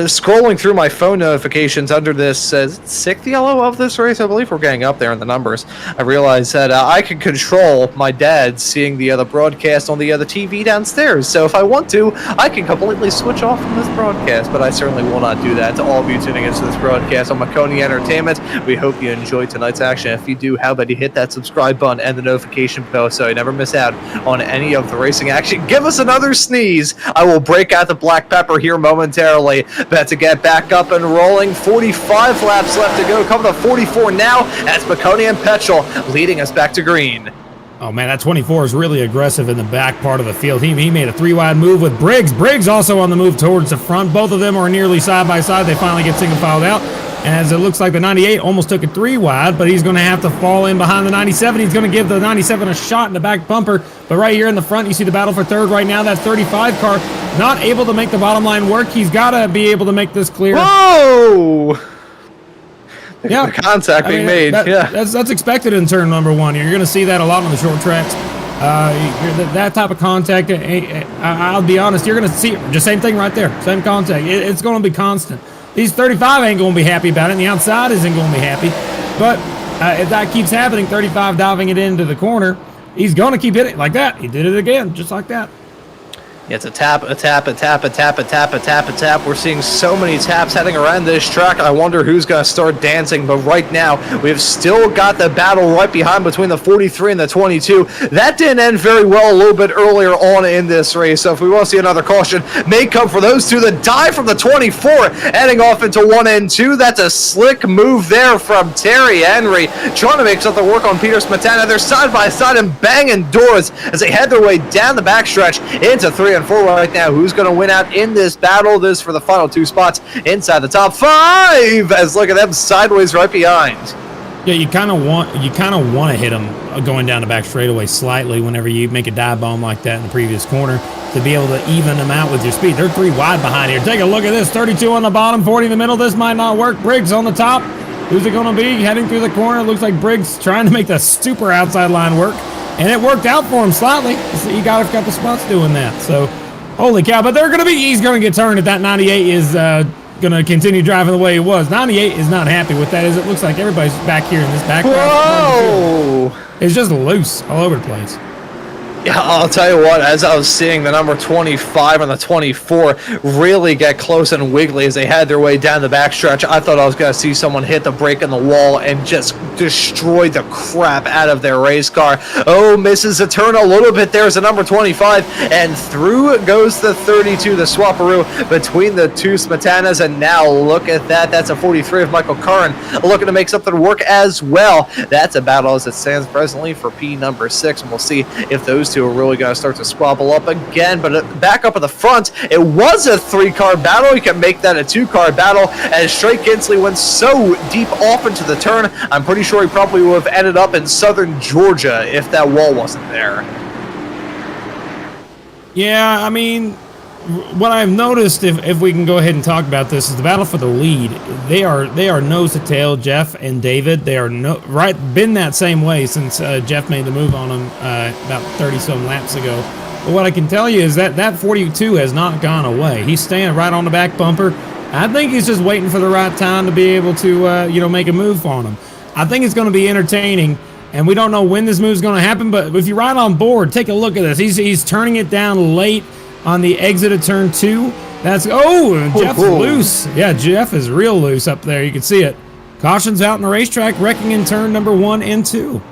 scrolling through my phone notifications under this 6th yellow of this race, I believe we're getting up there in the numbers, I realized that I can control my dad seeing the other broadcast on the other TV downstairs, so if I want to, I can completely switch off from this broadcast, but I certainly will not do that. To all of you tuning into this broadcast on Maconi Entertainment, we hope you enjoyed tonight's action. If you do, how about you hit that subscribe button and the notification bell so you never miss out on any of the racing action. Give us another sneeze. I will break out the black pepper here momentarily. About to get back up and rolling. 45 laps left to go. Coming to 44 now as Maconi and Petchel leading us back to green. Oh man, that 24 is really aggressive in the back part of the field. He made a 3-wide move with Briggs. Briggs also on the move towards the front. Both of them are nearly side by side. They finally get single filed out. As it looks like the 98 almost took it 3-wide, but he's going to have to fall in behind the 97. He's going to give the 97 a shot in the back bumper. But right here in the front, you see the battle for third right now. That 35 car not able to make the bottom line work. He's got to be able to make this clear. Whoa! Yeah, the contact being made. That's expected in turn number one. You're going to see that a lot on the short tracks. That type of contact, I'll be honest, you're going to see it. Just same thing right there. Same contact. It's going to be constant. These 35 ain't going to be happy about it, and the outside isn't going to be happy. But if that keeps happening, 35 diving it into the corner, he's going to keep hitting it like that. He did it again, just like that. It's a tap, a tap, a tap, a tap, a tap, a tap, a tap. We're seeing so many taps heading around this track. I wonder who's going to start dancing. But right now, we've still got the battle right behind between the 43 and the 22. That didn't end very well a little bit earlier on in this race. So if we want to see another caution, may come for those two. The dive from the 24 heading off into 1 and 2. That's a slick move there from Terry Henry, trying to make something work on Peter Smetana. They're side by side and banging doors as they head their way down the backstretch into 3 and 4 right now. Who's going to win out in this battle? This for the final 2 spots inside the top 5. As look at them sideways right behind. Yeah, you kind of want to hit them going down the back straightaway slightly whenever you make a dive bomb like that in the previous corner to be able to even them out with your speed. They're 3 wide behind here. Take a look at this. 32 on the bottom, 40 in the middle. This might not work. Briggs on the top. Who's it going to be? Heading through the corner. It looks like Briggs trying to make the super outside line work. And it worked out for him slightly. He got the spots doing that. So, holy cow. But he's going to get turned if that 98 is going to continue driving the way he was. 98 is not happy with that, as it looks like everybody's back here in this background. Whoa! It's just loose all over the place. Yeah, I'll tell you what, as I was seeing the number 25 and the 24 really get close and wiggly as they had their way down the backstretch, I thought I was going to see someone hit the brake in the wall and just destroy the crap out of their race car. Oh, misses a turn a little bit. There's the number 25, and through goes the 32, the swapperoo between the 2 Smetanas, and now look at that. That's a 43 of Michael Curran looking to make something work as well. That's a battle as it stands presently for P number 6, and we'll see if those two are really going to start to squabble up again. But back up at the front, it was a 3-car battle. You can make that a 2-car battle as Trey Kinsley went so deep off into the turn. I'm pretty sure he probably would have ended up in southern Georgia if that wall wasn't there. Yeah, I mean, what I've noticed, if we can go ahead and talk about this, is the battle for the lead. They are nose to tail, Jeff and David. They are been that same way since Jeff made the move on them about 30-some laps ago. But what I can tell you is that 42 has not gone away. He's staying right on the back bumper. I think he's just waiting for the right time to be able to make a move on him. I think it's going to be entertaining. And we don't know when this move is going to happen, but if you're right on board, take a look at this. He's turning it down late on the exit of turn 2. Jeff's loose. Yeah, Jeff is real loose up there. You can see it. Caution's out in the racetrack, wrecking in turn number 1 and 2.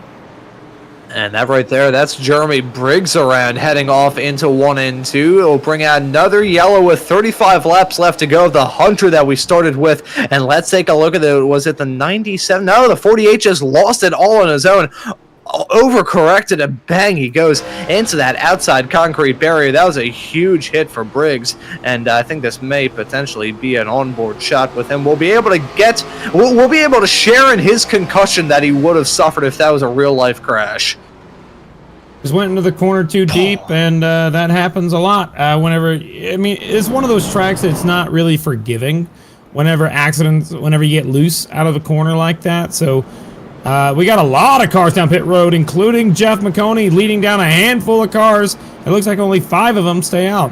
And that right there, that's Jeremy Briggs around heading off into 1 and 2. It'll bring out another yellow with 35 laps left to go of the Hunter that we started with. And let's take a look at it. Was it the 97? No, the 48 just lost it all on his own. Overcorrected and bang, he goes into that outside concrete barrier. That was a huge hit for Briggs, and I think this may potentially be an onboard shot with him. We'll be able to share in his concussion that he would have suffered if that was a real life crash. Just went into the corner too deep, and that happens a lot. It's one of those tracks that's not really forgiving whenever you get loose out of the corner like that. So we got a lot of cars down pit road, including Jeff Maconi leading down a handful of cars. It looks like only 5 of them stay out.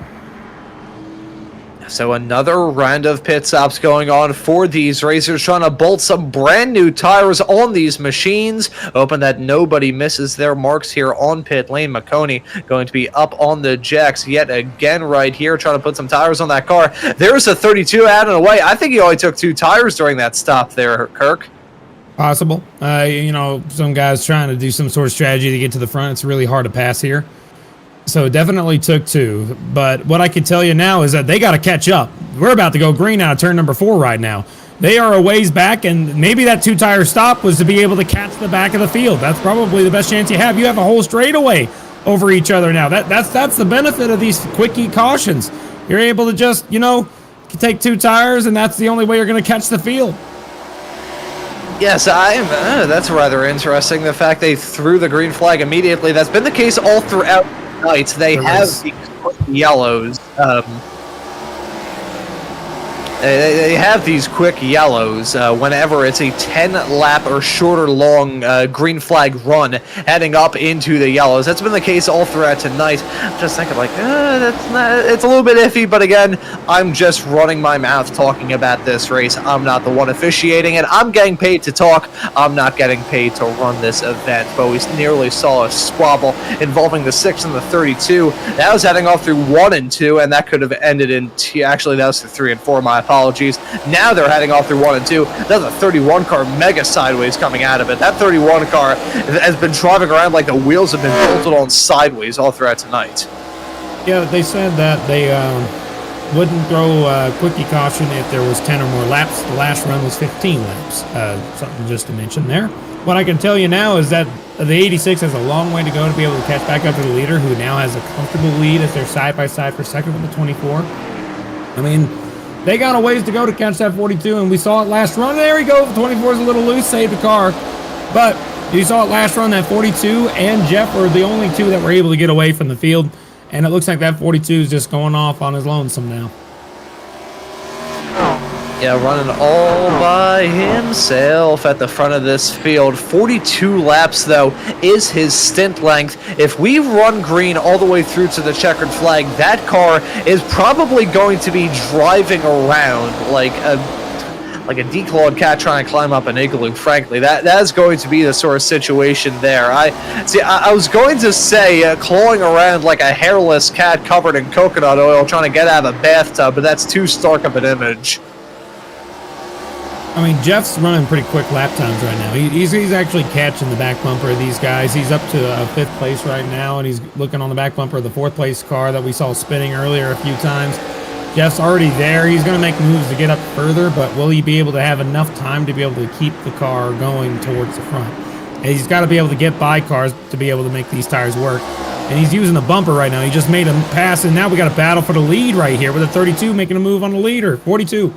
So another round of pit stops going on for these racers, trying to bolt some brand new tires on these machines, hoping that nobody misses their marks here on pit lane. Maconi going to be up on the jacks yet again right here, trying to put some tires on that car. There's a 32 out and away. I think he only took 2 tires during that stop there, Kirk. Possible. Some guys trying to do some sort of strategy to get to the front. It's really hard to pass here. So definitely took 2. But what I can tell you now is that they got to catch up. We're about to go green out of turn number 4 right now. They are a ways back, and maybe that 2-tire stop was to be able to catch the back of the field. That's probably the best chance you have. You have a whole straightaway over each other now. That's the benefit of these quickie cautions. You're able to just, take 2 tires, and that's the only way you're going to catch the field. Yes, that's rather interesting. The fact they threw the green flag immediately. That's been the case all throughout the night. They have these yellows. They have these quick yellows whenever it's a 10-lap or shorter long green flag run heading up into the yellows. That's been the case all throughout tonight. I'm just thinking like, it's a little bit iffy, but again, I'm just running my mouth talking about this race. I'm not the one officiating it. I'm getting paid to talk. I'm not getting paid to run this event, but we nearly saw a squabble involving the 6 and the 32. That was heading off through 1 and 2, and that could have ended in actually that was through 3 and 4. My apologies. Now they're heading off through 1 and 2. That's a 31 car mega sideways coming out of it. That 31 car has been driving around like the wheels have been bolted on sideways all throughout tonight. Yeah, they said that they wouldn't throw quickie caution if there was 10 or more laps. The last run was 15 laps. Something just to mention there. What I can tell you now is that the 86 has a long way to go to be able to catch back up to the leader, who now has a comfortable lead as they're side by side for second with the 24. I mean, they got a ways to go to catch that 42, and we saw it last run. There we go. The 24 is a little loose, saved the car. But you saw it last run, that 42 and Jeff were the only two that were able to get away from the field. And it looks like that 42 is just going off on his lonesome now. Yeah, running all by himself at the front of this field. 42 laps, though, is his stint length. If we run green all the way through to the checkered flag, that car is probably going to be driving around like a declawed cat trying to climb up an igloo. Frankly, that is going to be the sort of situation there. I was going to say clawing around like a hairless cat covered in coconut oil trying to get out of a bathtub, but that's too stark of an image. I mean, Jeff's running pretty quick lap times right now. He's actually catching the back bumper of these guys. He's up to 5th place right now, and he's looking on the back bumper of the 4th place car that we saw spinning earlier a few times. Jeff's already there. He's going to make moves to get up further, but will he be able to have enough time to be able to keep the car going towards the front? And he's got to be able to get by cars to be able to make these tires work. And he's using the bumper right now. He just made a pass, and now we got a battle for the lead right here with a 32 making a move on the leader. 42.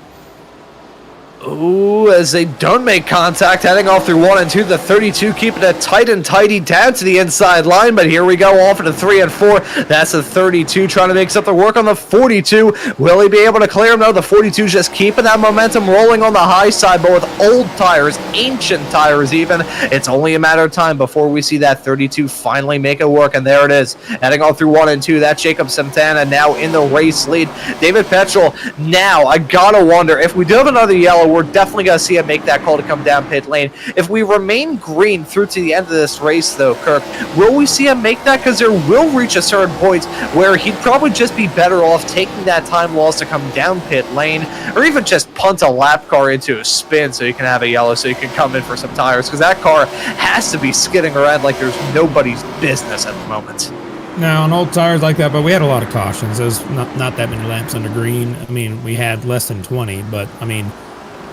Ooh, as they don't make contact, heading off through 1 and 2, the 32 keeping it tight and tidy down to the inside line, but here we go off into 3 and 4. That's the 32 trying to make something work on the 42. Will he be able to clear him? No, the 42 just keeping that momentum rolling on the high side, but with old tires, ancient tires even. It's only a matter of time before we see that 32 finally make it work, and there it is. Heading off through 1 and 2, that's Jacob Santana now in the race lead. David Petrol, now, I gotta wonder, if we do have another yellow, we're definitely going to see him make that call to come down pit lane. If we remain green through to the end of this race, though, Kirk, will we see him make that? Because there will reach a certain point where he'd probably just be better off taking that time loss to come down pit lane, or even just punt a lap car into a spin so you can have a yellow so you can come in for some tires, because that car has to be skidding around like there's nobody's business at the moment. Now, on old tires like that, but we had a lot of cautions. There's not that many laps under green. I mean, we had less than 20, but, I mean,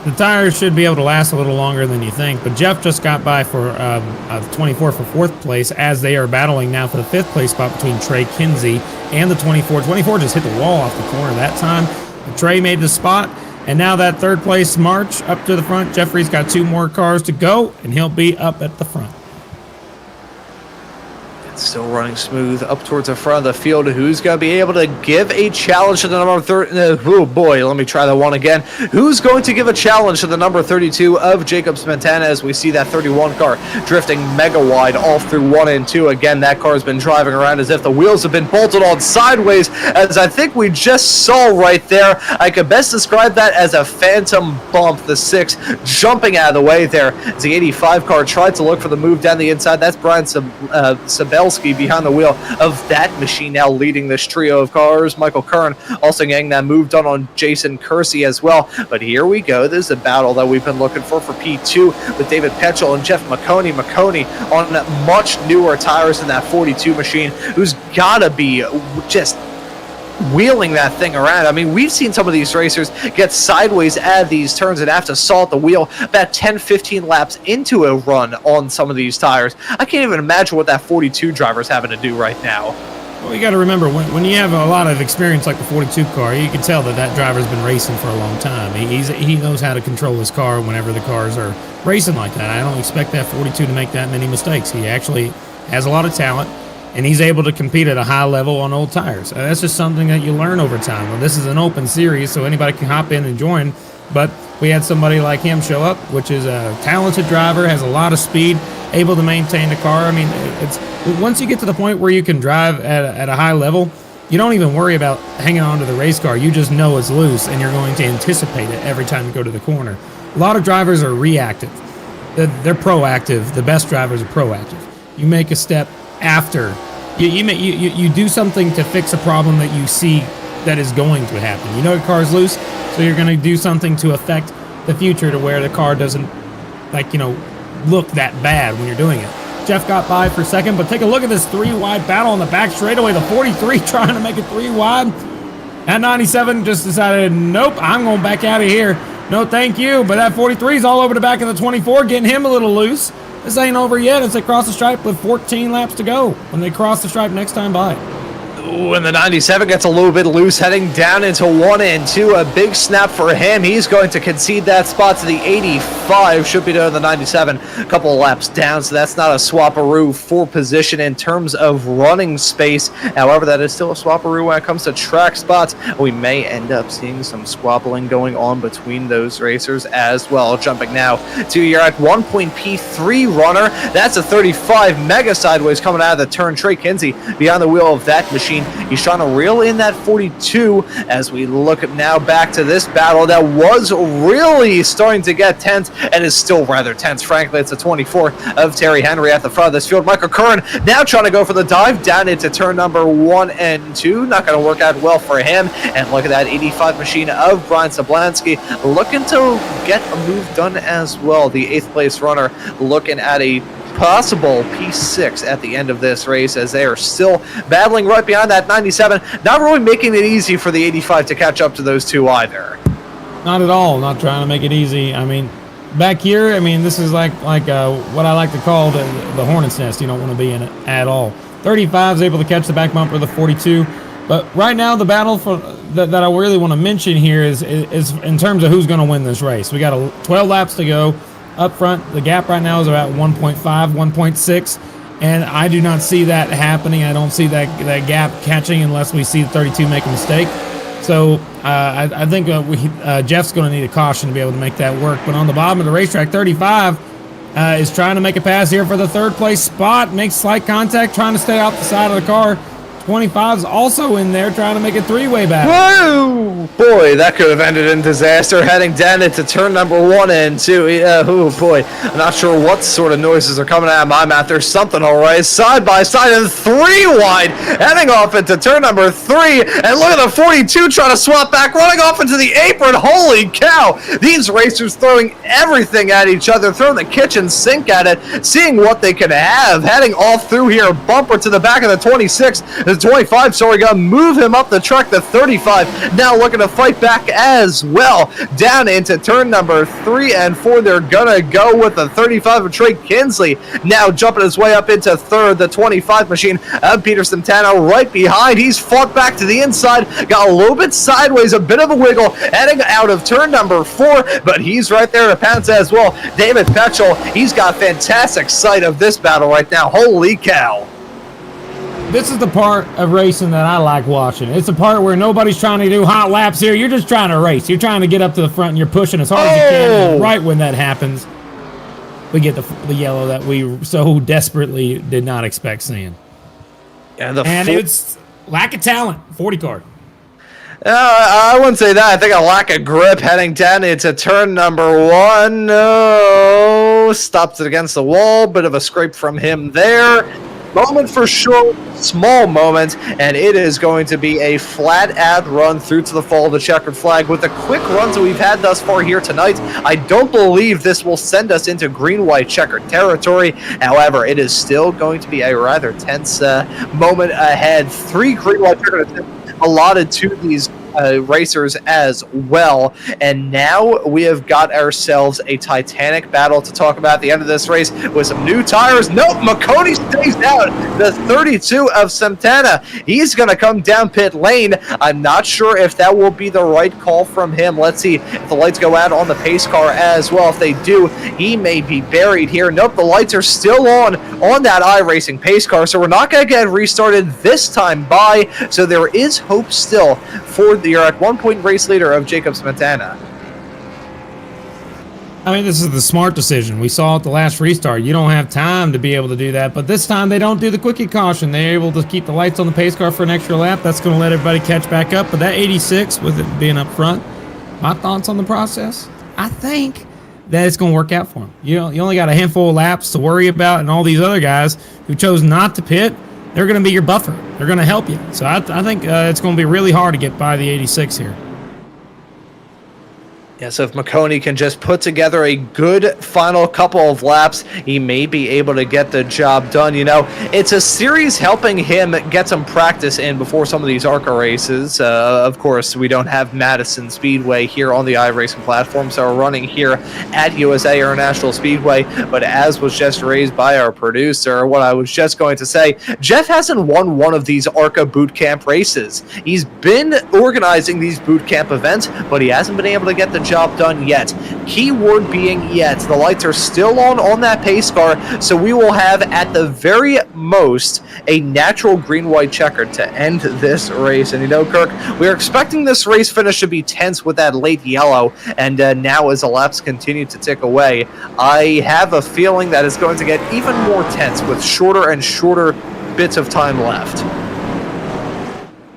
the tires should be able to last a little longer than you think, but Jeff just got by for 24 for 4th place as they are battling now for the 5th place spot between Trey Kinsey and the 24. 24 just hit the wall off the corner that time. Trey made the spot, and now that 3rd place march up to the front. Jeffrey's got 2 more cars to go, and he'll be up at the front. Still running smooth up towards the front of the field. Who's going to be able to give a challenge to the number 30? Oh boy, let me try that one again. Who's going to give a challenge to the number 32 of Jacob Santana as we see that 31 car drifting mega wide off through 1 and 2? Again, that car has been driving around as if the wheels have been bolted on sideways, as I think we just saw right there. I could best describe that as a phantom bump. The 6 jumping out of the way there as the 85 car tried to look for the move down the inside. That's Brian Sabelski behind the wheel of that machine, now leading this trio of cars. Michael Kern also getting that move done on Jason Kersey as well. But here we go. This is a battle that we've been looking for P2 with David Petrol and Jeff Maconi. Maconi on much newer tires than that 42 machine, who's gotta be just wheeling that thing around. I mean, we've seen some of these racers get sideways at these turns and have to saw at the wheel about 10-15 laps into a run on some of these tires. I can't even imagine what that 42 driver's having to do right now. Well, you got to remember, when you have a lot of experience like the 42 car, you can tell that driver's been racing for a long time. He knows how to control his car whenever the cars are racing like that. I don't expect that 42 to make that many mistakes. He actually has a lot of talent. and he's able to compete at a high level on old tires. That's just something that you learn over time. Well, this is an open series, so anybody can hop in and join, but we had somebody like him show up, which is a talented driver, has a lot of speed, able to maintain the car. I mean, it's once you get to the point where you can drive at a high level, you don't even worry about hanging on to the race car. You just know it's loose, and you're going to anticipate it every time you go to the corner. A lot of drivers are reactive. They're proactive. The best drivers are proactive. You make a step after. You do something to fix a problem that you see that is going to happen. You know the car's loose, so you're going to do something to affect the future to where the car doesn't, look that bad when you're doing it. Jeff got by for second, but take a look at this 3-wide battle on the back straightaway. The 43 trying to make it 3-wide. That 97 just decided, nope, I'm going back out of here. No, thank you. But that 43 is all over the back of the 24, getting him a little loose. This ain't over yet as they cross the stripe with 14 laps to go when they cross the stripe next time by. Ooh, and the 97 gets a little bit loose, heading down into 1 and 2. A big snap for him. He's going to concede that spot to the 85. Should be doing the 97. A couple of laps down, so that's not a swaparoo for position in terms of running space. However, that is still a swaparoo when it comes to track spots. We may end up seeing some squabbling going on between those racers as well. Jumping now to your at 1.P3 runner. That's a 35 mega sideways coming out of the turn. Trey Kinsey behind the wheel of that machine. He's trying to reel in that 42 as we look at now back to this battle that was really starting to get tense and is still rather tense. Frankly, it's a 24 of Terry Henry at the front of this field. Michael Curran now trying to go for the dive down into turn number 1 and 2. Not going to work out well for him. And look at that 85 machine of Brian Sablansky looking to get a move done as well. The 8th place runner looking at a possible P6 at the end of this race as they are still battling right behind that 97. Not really making it easy for the 85 to catch up to those two either. Not at all. Not trying to make it easy. I mean, back here, this is like what I like to call the hornet's nest. You don't want to be in it at all. 35 is able to catch the back bumper of the 42. But right now, the battle for that I really want to mention here is in terms of who's going to win this race. We got 12 laps to go. Up front, the gap right now is about 1.5, 1.6, and I do not see that happening. I don't see that gap catching unless we see the 32 make a mistake. So I think Jeff's going to need a caution to be able to make that work. But on the bottom of the racetrack, 35 is trying to make a pass here for the 3rd place spot. Makes slight contact, trying to stay off the side of the car. 25 is also in there trying to make a 3-way battle. Whoa! Boy, that could have ended in disaster. Heading down into turn number 1 and 2. Oh boy, I'm not sure what sort of noises are coming out of my mouth. There's something alright. Side by side and 3 wide. Heading off into turn number 3. And look at the 42 trying to swap back, running off into the apron. Holy cow! These racers throwing everything at each other, throwing the kitchen sink at it, seeing what they can have. Heading off through here, bumper to the back of the 26. The 25, so we're going to move him up the track. The 35 now looking to fight back as well. Down into turn number 3 and 4. They're going to go with the 35 of Trey Kinsley. Now jumping his way up into 3rd. The 25 machine of Peter Santana right behind. He's fought back to the inside. Got a little bit sideways, a bit of a wiggle, heading out of turn number 4, but he's right there to pounce as well. David Petchel, he's got fantastic sight of this battle right now. Holy cow. This is the part of racing that I like watching. It's the part where nobody's trying to do hot laps here. You're just trying to race. You're trying to get up to the front and you're pushing as hard as you can. And right when that happens, we get the yellow that we so desperately did not expect seeing. And it's lack of talent. 40 card. I wouldn't say that. I think a lack of grip heading down into turn number 1. No. Stops it against the wall. Bit of a scrape from him there. Moment for sure, small moment, and it is going to be a flat-out run through to the fall of the checkered flag. With the quick runs that we've had thus far here tonight, I don't believe this will send us into green-white checkered territory. However, it is still going to be a rather tense moment ahead. 3 green-white checkered allotted to these racers as well. And now we have got ourselves a titanic battle to talk about at the end of this race with some new tires. Nope, Maconi stays out. The 32 of Santana, he's going to come down pit lane. I'm not sure if that will be the right call from him. Let's see if the lights go out on the pace car as well. If they do, he may be buried here. Nope, the lights are still on that iRacing pace car, so we're not going to get restarted this time by, so there is hope still for the at 1 point race leader of Jacob Santana. I mean, this is the smart decision. We saw at the last restart, you don't have time to be able to do that, but this time they don't do the quickie caution. They're able to keep the lights on the pace car for an extra lap. That's going to let everybody catch back up, but that 86, with it being up front, my thoughts on the process, I think that it's going to work out for him. You only got a handful of laps to worry about, and all these other guys who chose not to pit, they're going to be your buffer. They're going to help you. So I think it's going to be really hard to get by the 86 here. Yeah, so if Maconi can just put together a good final couple of laps, he may be able to get the job done. You know, it's a series helping him get some practice in before some of these ARCA races. Of course, we don't have Madison Speedway here on the iRacing platform, so we're running here at USA International Speedway. But as was just raised by our producer, what I was just going to say, Jeff hasn't won one of these ARCA boot camp races. He's been organizing these boot camp events, but he hasn't been able to get the job done yet. Keyword being yet. The lights are still on that pace car, so we will have at the very most a natural green-white checker to end this race. And you know, Kirk, we're expecting this race finish to be tense with that late yellow, and now as the laps continue to tick away, I have a feeling that it's going to get even more tense with shorter and shorter bits of time left.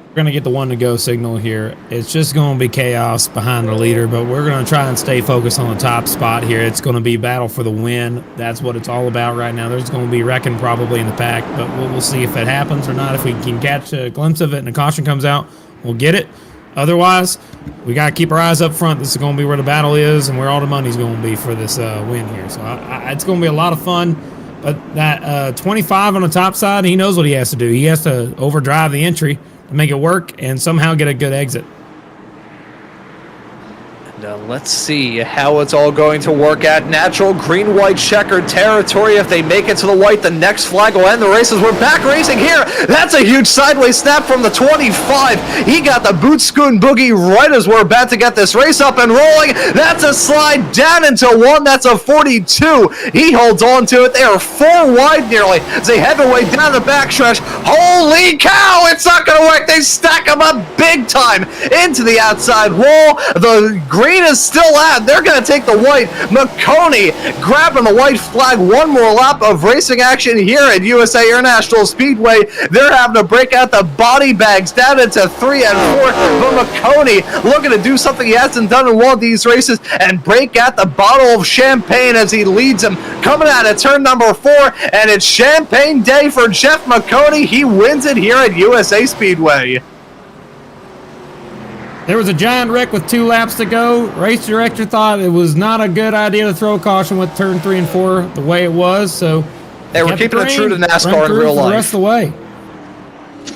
We're going to get the one to go signal here. It's just going to be chaos behind the leader, but we're going to try and stay focused on the top spot here. It's going to be battle for the win. That's what it's all about right now. There's going to be wrecking probably in the pack, but we'll see if it happens or not. If we can catch a glimpse of it and a caution comes out, we'll get it. Otherwise, we got to keep our eyes up front. This is going to be where the battle is and where all the money's going to be for this win here. So it's going to be a lot of fun. But that 25 on the top side, he knows what he has to do. He has to overdrive the entry to make it work and somehow get a good exit. Let's see how it's all going to work at natural green-white checkered territory. If they make it to the white, the next flag will end the races. We're back racing here. That's a huge sideways snap from the 25. He got the boot scoon boogie right as we're about to get this race up and rolling. That's a slide down into one. That's a 42. He holds on to it. They are 4 wide nearly as they head their way down the backstretch. Holy cow, it's not going to work. They stack them up big time into the outside wall. The green is still out. They're going to take the white. Maconi grabbing the white flag. One more lap of racing action here at USA International Speedway. They're having to break out the body bags down into 3 and 4. But Maconi looking to do something he hasn't done in one of these races and break out the bottle of champagne as he leads him coming out of turn number 4. And it's champagne day for Jeff Maconi. He wins it here at USA Speedway. There was a giant wreck with 2 laps to go. Race director thought it was not a good idea to throw caution with turn 3 and 4 the way it was, so they were keeping it true to NASCAR in real life. The rest of the way.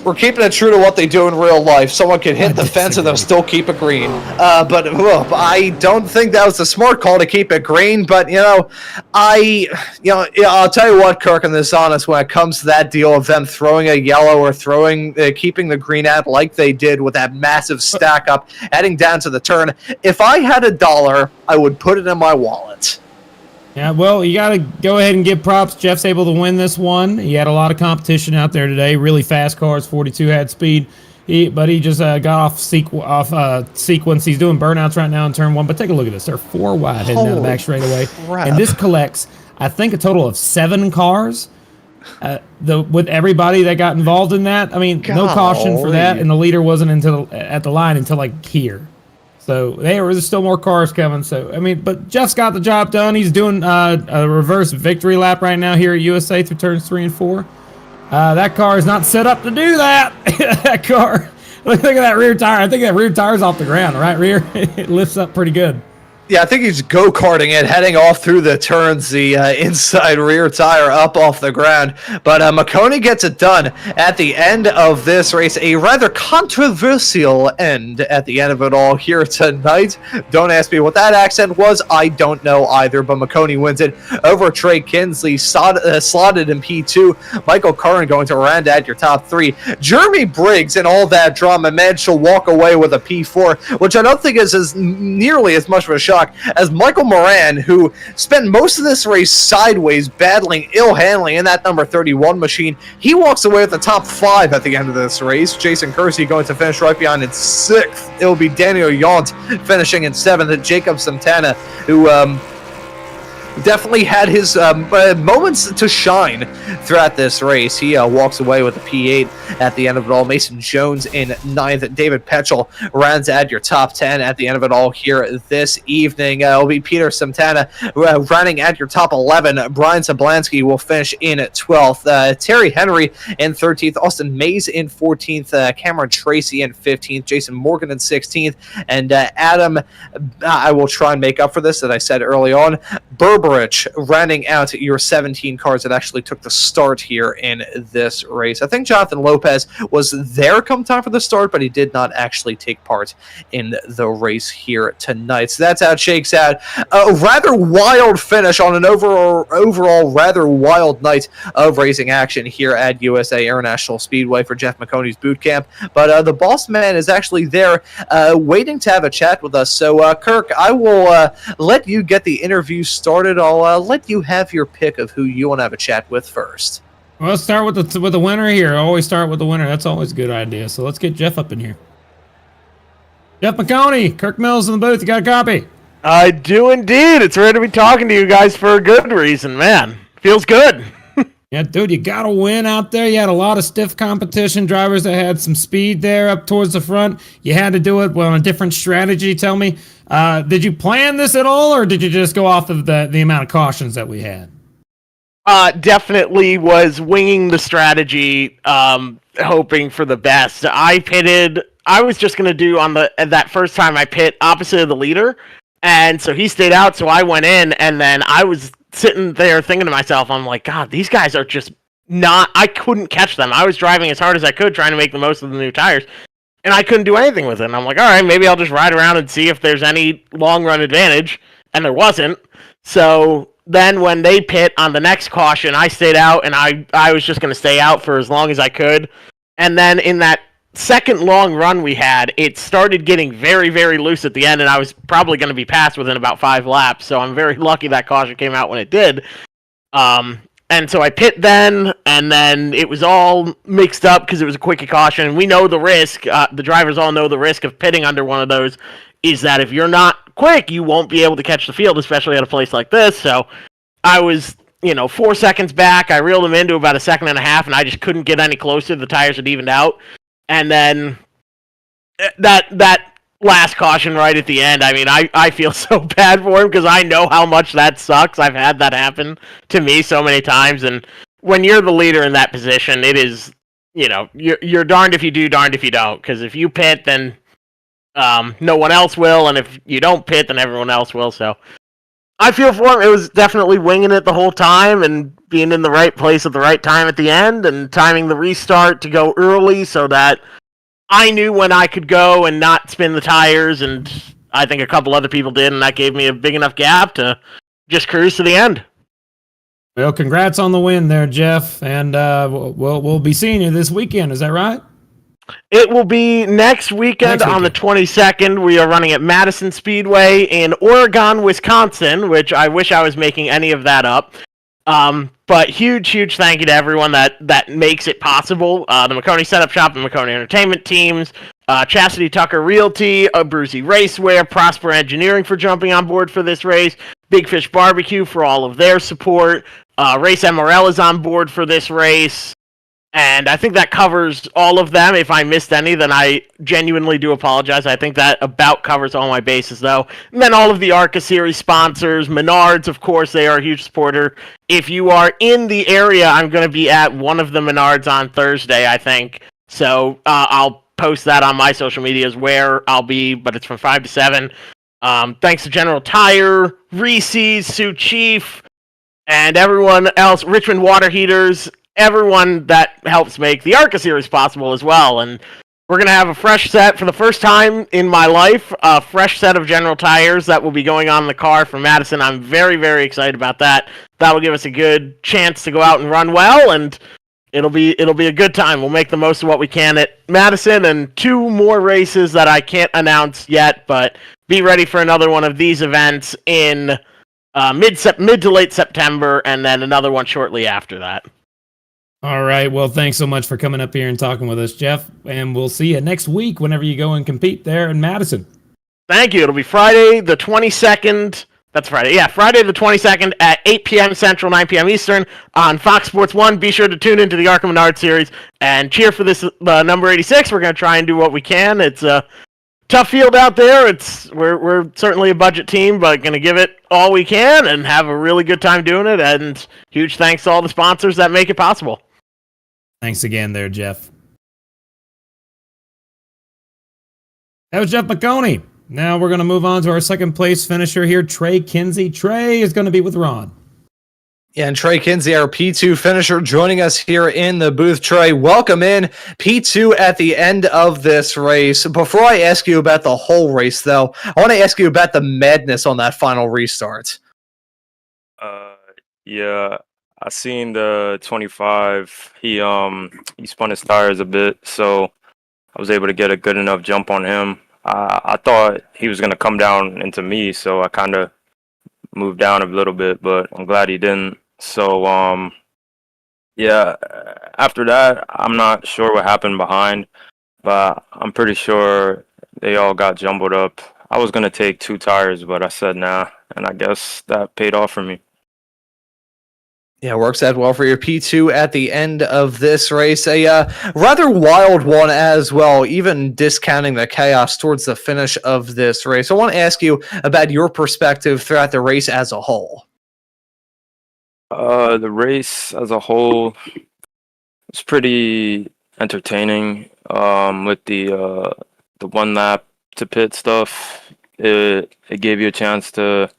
We're keeping it true to what they do in real life. Someone can hit the fence and they'll still keep it green. But I don't think that was a smart call to keep it green. But I'll tell you what, Kirk, and this is honest, when it comes to that deal of them throwing a yellow or keeping the green out like they did with that massive stack up heading down to the turn, if I had $1, I would put it in my wallet. Yeah, well, you got to go ahead and give props. Jeff's able to win this one. He had a lot of competition out there today. Really fast cars. 42 had speed. But he just got off sequence. He's doing burnouts right now in turn 1. But take a look at this. They're 4 wide heading down the back straightaway. Crap. And this collects, I think, a total of 7 cars. With everybody that got involved in that. I mean, no caution for that. And the leader wasn't at the line until like here. So there's still more cars coming. So, I mean, but Jeff's got the job done. He's doing a reverse victory lap right now here at USA through turns 3 and 4. That car is not set up to do that. That car, look at that rear tire. I think that rear tire's off the ground, right, rear? It lifts up pretty good. Yeah, I think he's go-karting it, heading off through the turns, the inside rear tire up off the ground. But Maconi gets it done at the end of this race. A rather controversial end at the end of it all here tonight. Don't ask me what that accent was. I don't know either, but Maconi wins it over Trey Kinsley, slotted in P2. Michael Curran going to round out your top three. Jeremy Briggs and all that drama managed to walk away with a P4, which I don't think is nearly as much of a shock as Michael Moran, who spent most of this race sideways, battling ill handling in that number 31 machine. He walks away with the top 5 at the end of this race. Jason Kersey going to finish right behind in 6th. It will be Daniel Yaunt finishing in 7th. Jacob Santana, who definitely had his moments to shine throughout this race. He walks away with a P8 at the end of it all. Mason Jones in 9th. David Petchel rounds out your top 10 at the end of it all here this evening. It'll be Peter Santana rounding at your top 11. Brian Zablansky will finish in 12th. Terry Henry in 13th. Austin Mays in 14th. Cameron Tracy in 15th. Jason Morgan in 16th. And Adam, I will try and make up for this that I said early on, Berberich rounding out your 17 cars that actually took the start here in this race. I think Jonathan Lopez was there come time for the start, but he did not actually take part in the race here tonight. So that's how it shakes out. A rather wild finish on an overall rather wild night of racing action here at USA International Speedway for Jeff Maconi's boot camp. But the boss man is actually there waiting to have a chat with us. So Kirk, I will let you get the interview started. I'll let you have your pick of who you want to have a chat with first. Well, let's start with the winner here. Always start with the winner. That's always a good idea. So let's get Jeff up in here. Jeff Maconi, Kirk Mills in the booth. You got a copy? I do indeed. It's rare to be talking to you guys for a good reason, man. Feels good. Yeah, dude, you got to win out there. You had a lot of stiff competition, drivers that had some speed there up towards the front. You had to do it on a different strategy. Tell me, did you plan this at all, or did you just go off of the amount of cautions that we had? Definitely was winging the strategy, hoping for the best. I pitted. I was just gonna do on that first time I pit opposite of the leader, and so he stayed out. So I went in, and then I was sitting there thinking to myself, I'm like, God, these guys are just not. I couldn't catch them. I was driving as hard as I could, trying to make the most of the new tires, and I couldn't do anything with it. And I'm like, all right, maybe I'll just ride around and see if there's any long run advantage, and there wasn't. So then when they pit on the next caution, I stayed out, and I was just going to stay out for as long as I could. And then in that second long run we had, it started getting very, very loose at the end, and I was probably going to be passed within about 5 laps. So I'm very lucky that caution came out when it did. And so I pit then, and then it was all mixed up because it was a quickie caution. And we know the risk, the drivers all know the risk of pitting under one of those is that if you're not quick, you won't be able to catch the field, especially at a place like this. So I was, 4 seconds back. I reeled him into about 1.5 seconds, and I just couldn't get any closer. The tires had evened out. And then that last caution right at the end, I mean, I feel so bad for him because I know how much that sucks. I've had that happen to me so many times. And when you're the leader in that position, it is, you're darned if you do, darned if you don't. Because if you pit, then no one else will. And if you don't pit, then everyone else will. So I feel for him. It was definitely winging it the whole time and being in the right place at the right time at the end and timing the restart to go early so that I knew when I could go and not spin the tires, and I think a couple other people did, and that gave me a big enough gap to just cruise to the end. Well, congrats on the win there, Jeff, and we'll be seeing you this weekend. Is that right? It will be next weekend on the 22nd. We are running at Madison Speedway in Oregon, Wisconsin, which I wish I was making any of that up. But huge thank you to everyone that makes it possible. The Maconi Setup Shop and Maconi Entertainment teams, Chastity Tucker Realty, Brucey Racewear, Prosper Engineering for jumping on board for this race, Big Fish Barbecue for all of their support, Race MRL is on board for this race. And I think that covers all of them. If I missed any, then I genuinely do apologize. I think that about covers all my bases, though. And then all of the ARCA Series sponsors, Menards, of course, they are a huge supporter. If you are in the area, I'm going to be at one of the Menards on Thursday, I think. So I'll post that on my social medias where I'll be, but it's from 5 to 7. Thanks to General Tire, Reese's, Sioux Chief, and everyone else, Richmond Water Heaters, everyone that helps make the ARCA series possible as well. And we're going to have a fresh set for the first time in my life, a fresh set of General Tires that will be going on in the car for Madison. I'm very, very excited about that. That will give us a good chance to go out and run well, and it'll be a good time. We'll make the most of what we can at Madison, and 2 more races that I can't announce yet, but be ready for another one of these events in mid to late September, and then another one shortly after that. All right. Well, thanks so much for coming up here and talking with us, Jeff. And we'll see you next week whenever you go and compete there in Madison. Thank you. It'll be Friday the 22nd. That's Friday. Yeah, Friday the 22nd at 8 p.m. Central, 9 p.m. Eastern on Fox Sports 1. Be sure to tune into the ARCA Menard series and cheer for this number 86. We're going to try and do what we can. It's a tough field out there. We're certainly a budget team, but going to give it all we can and have a really good time doing it. And huge thanks to all the sponsors that make it possible. Thanks again there, Jeff. That was Jeff Maconi. Now we're going to move on to our second place finisher here, Trey Kinsey. Trey is going to be with Ron. Yeah, and Trey Kinsey, our P2 finisher, joining us here in the booth. Trey, welcome in. P2 at the end of this race. Before I ask you about the whole race, though, I want to ask you about the madness on that final restart. Yeah, I seen the 25. He spun his tires a bit, so I was able to get a good enough jump on him. I thought he was going to come down into me, so I kind of moved down a little bit, but I'm glad he didn't. So, yeah, after that, I'm not sure what happened behind, but I'm pretty sure they all got jumbled up. I was going to take 2 tires, but I said nah, and I guess that paid off for me. Yeah, works out well for your P2 at the end of this race. A rather wild one as well, even discounting the chaos towards the finish of this race. I want to ask you about your perspective throughout the race as a whole. The race as a whole was pretty entertaining. With the 1 lap to pit stuff, it gave you a chance to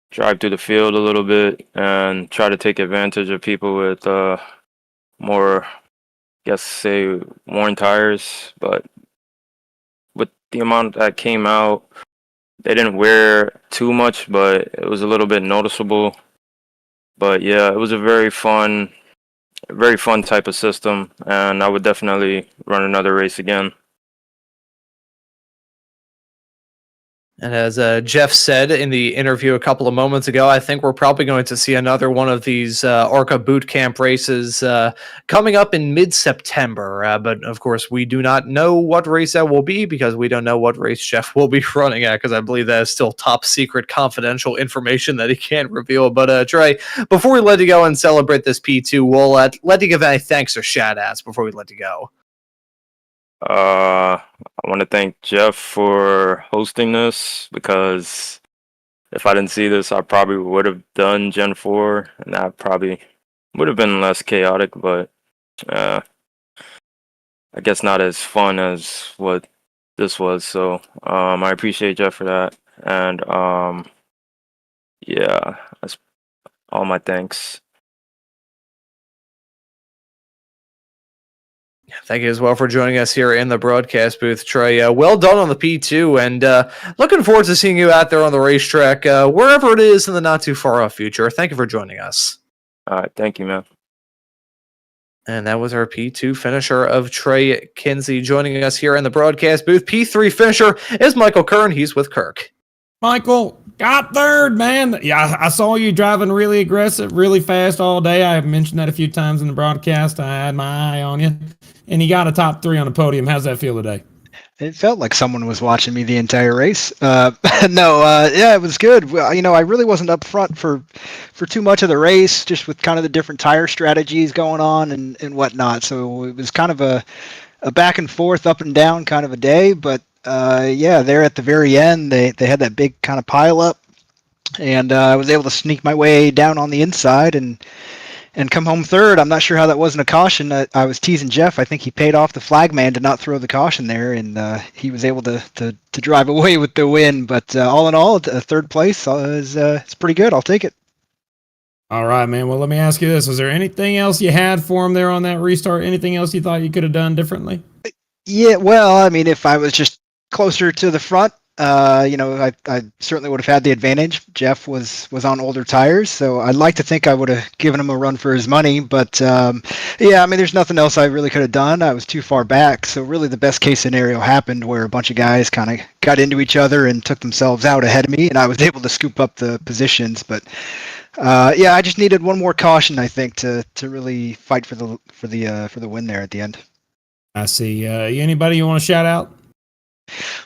drive through the field a little bit and try to take advantage of people with more, worn tires. But with the amount that came out, they didn't wear too much, but it was a little bit noticeable. But yeah, it was a very fun type of system, and I would definitely run another race again. And as Jeff said in the interview a couple of moments ago, I think we're probably going to see another one of these ARCA boot camp races coming up in mid-September. But of course, we do not know what race that will be because we don't know what race Jeff will be running at, because I believe that is still top secret confidential information that he can't reveal. But Trey, before we let you go and celebrate this P2, we'll let you give any thanks or shout-outs before we let you go. I want to thank Jeff for hosting this, because if I didn't see this, I probably would have done Gen 4, and that probably would have been less chaotic, but I guess not as fun as what this was. So I appreciate Jeff for that, and yeah, that's all my thanks. Thank you as well for joining us here in the broadcast booth, Trey. Well done on the P2, and looking forward to seeing you out there on the racetrack, wherever it is in the not too far off future. Thank you for joining us. All right, thank you, man. And that was our P2 finisher of Trey Kinsey joining us here in the broadcast booth. P3 finisher is Michael Kern. He's with Kirk. Michael got third, man. Yeah, I saw you driving really aggressive, really fast all day. I have mentioned that a few times in the broadcast. I had my eye on you. And you got a top 3 on the podium. How's that feel today? It felt like someone was watching me the entire race. Yeah, it was good. Well, I really wasn't up front for too much of the race, just with kind of the different tire strategies going on and whatnot. So it was kind of a back and forth, up and down kind of a day. But yeah, there at the very end, they had that big kind of pile up, and I was able to sneak my way down on the inside and and come home third. I'm not sure how that wasn't a caution. I was teasing Jeff. I think he paid off the flagman to not throw the caution there, and he was able to drive away with the win. But all in all, third place is it's pretty good. I'll take it. All right, man. Well, let me ask you this. Was there anything else you had for him there on that restart? Anything else you thought you could have done differently? Yeah, well, I mean, if I was just closer to the front, I certainly would have had the advantage. Jeff was on older tires, so I'd like to think I would have given him a run for his money. But yeah, I mean, there's nothing else I really could have done. I was too far back, so really the best case scenario happened where a bunch of guys kind of got into each other and took themselves out ahead of me, and I was able to scoop up the positions. But yeah, I just needed one more caution, I think, to really fight for the win there at the end. I see. Anybody you want to shout out?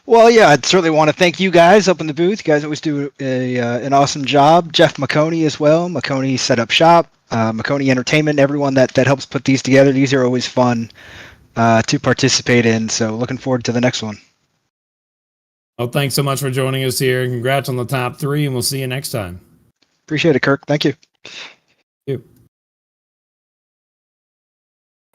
Well, yeah, I'd certainly want to thank you guys up in the booth. You guys always do an awesome job. Jeff Maconi as well. Maconi set up shop. Maconi Entertainment. Everyone that helps put these together. These are always fun to participate in. So looking forward to the next one. Well, thanks so much for joining us here. Congrats on the top 3, and we'll see you next time. Appreciate it, Kirk. Thank you.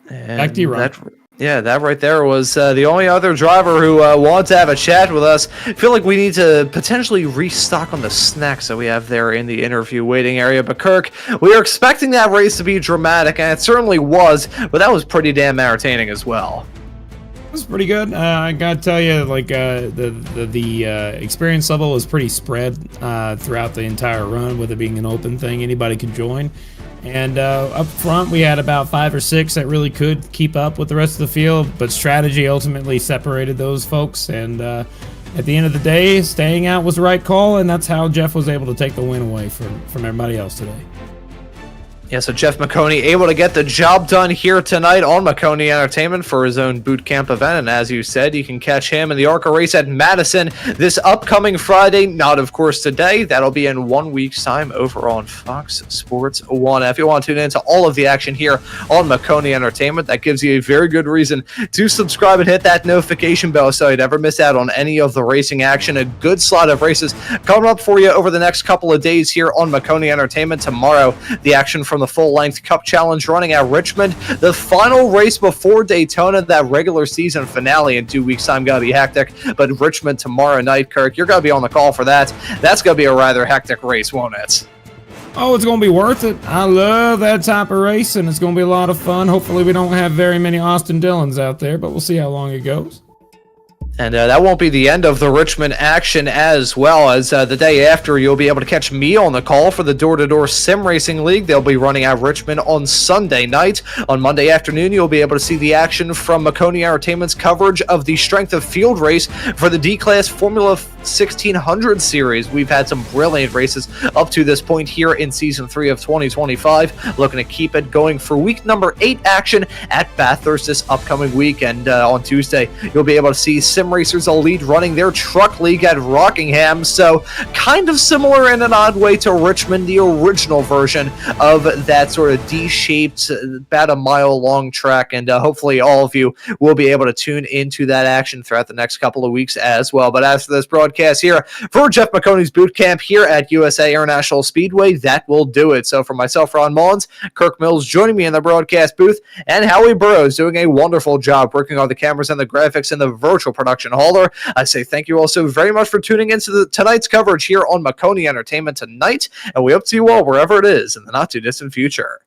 Back to you, Ron. That right there was the only other driver who wanted to have a chat with us. I feel like we need to potentially restock on the snacks that we have there in the interview waiting area. But Kirk, we were expecting that race to be dramatic, and it certainly was, but that was pretty damn entertaining as well. It was pretty good. I gotta tell you, like the experience level was pretty spread throughout the entire run, with it being an open thing. Anybody could join. And up front, we had about 5 or 6 that really could keep up with the rest of the field, but strategy ultimately separated those folks. And at the end of the day, staying out was the right call, and that's how Jeff was able to take the win away from everybody else today. Yeah, so Jeff Maconi able to get the job done here tonight on Maconi Entertainment for his own boot camp event. And as you said, you can catch him in the ARCA race at Madison this upcoming Friday. Not, of course, today. That'll be in 1 week's time over on Fox Sports 1. If you want to tune into all of the action here on Maconi Entertainment, that gives you a very good reason to subscribe and hit that notification bell so you never miss out on any of the racing action. A good slot of races coming up for you over the next couple of days here on Maconi Entertainment. Tomorrow, the action from the full-length Cup Challenge running at Richmond. The final race before Daytona, that regular season finale in 2 weeks' time, going to be hectic. But Richmond tomorrow night, Kirk, you're going to be on the call for that. That's going to be a rather hectic race, won't it? Oh, it's going to be worth it. I love that type of race, and it's going to be a lot of fun. Hopefully we don't have very many Austin Dillons out there, but we'll see how long it goes. And that won't be the end of the Richmond action as well, as the day after you'll be able to catch me on the call for the Door-to-Door Sim Racing League. They'll be running at Richmond on Sunday night. On Monday afternoon, you'll be able to see the action from Maconi Entertainment's coverage of the Strength of Field race for the D-Class Formula 1600 series. We've had some brilliant races up to this point here in Season 3 of 2025. Looking to keep it going for week number 8 action at Bathurst this upcoming week. And on Tuesday, you'll be able to see Sim Racers Elite running their truck league at Rockingham. So kind of similar in an odd way to Richmond, the original version of that sort of D-shaped, about a mile long track. And hopefully all of you will be able to tune into that action throughout the next couple of weeks as well. But as for this broadcast here for Jeff Maconi's boot camp here at USA International Speedway, that will do it. So for myself, Ron Mullins, Kirk Mills joining me in the broadcast booth, and Howie Burrows doing a wonderful job working on the cameras and the graphics and the virtual production hauler, I say thank you all so very much for tuning into tonight's coverage here on Maconi Entertainment tonight, and we hope to see you all wherever it is in the not too distant future.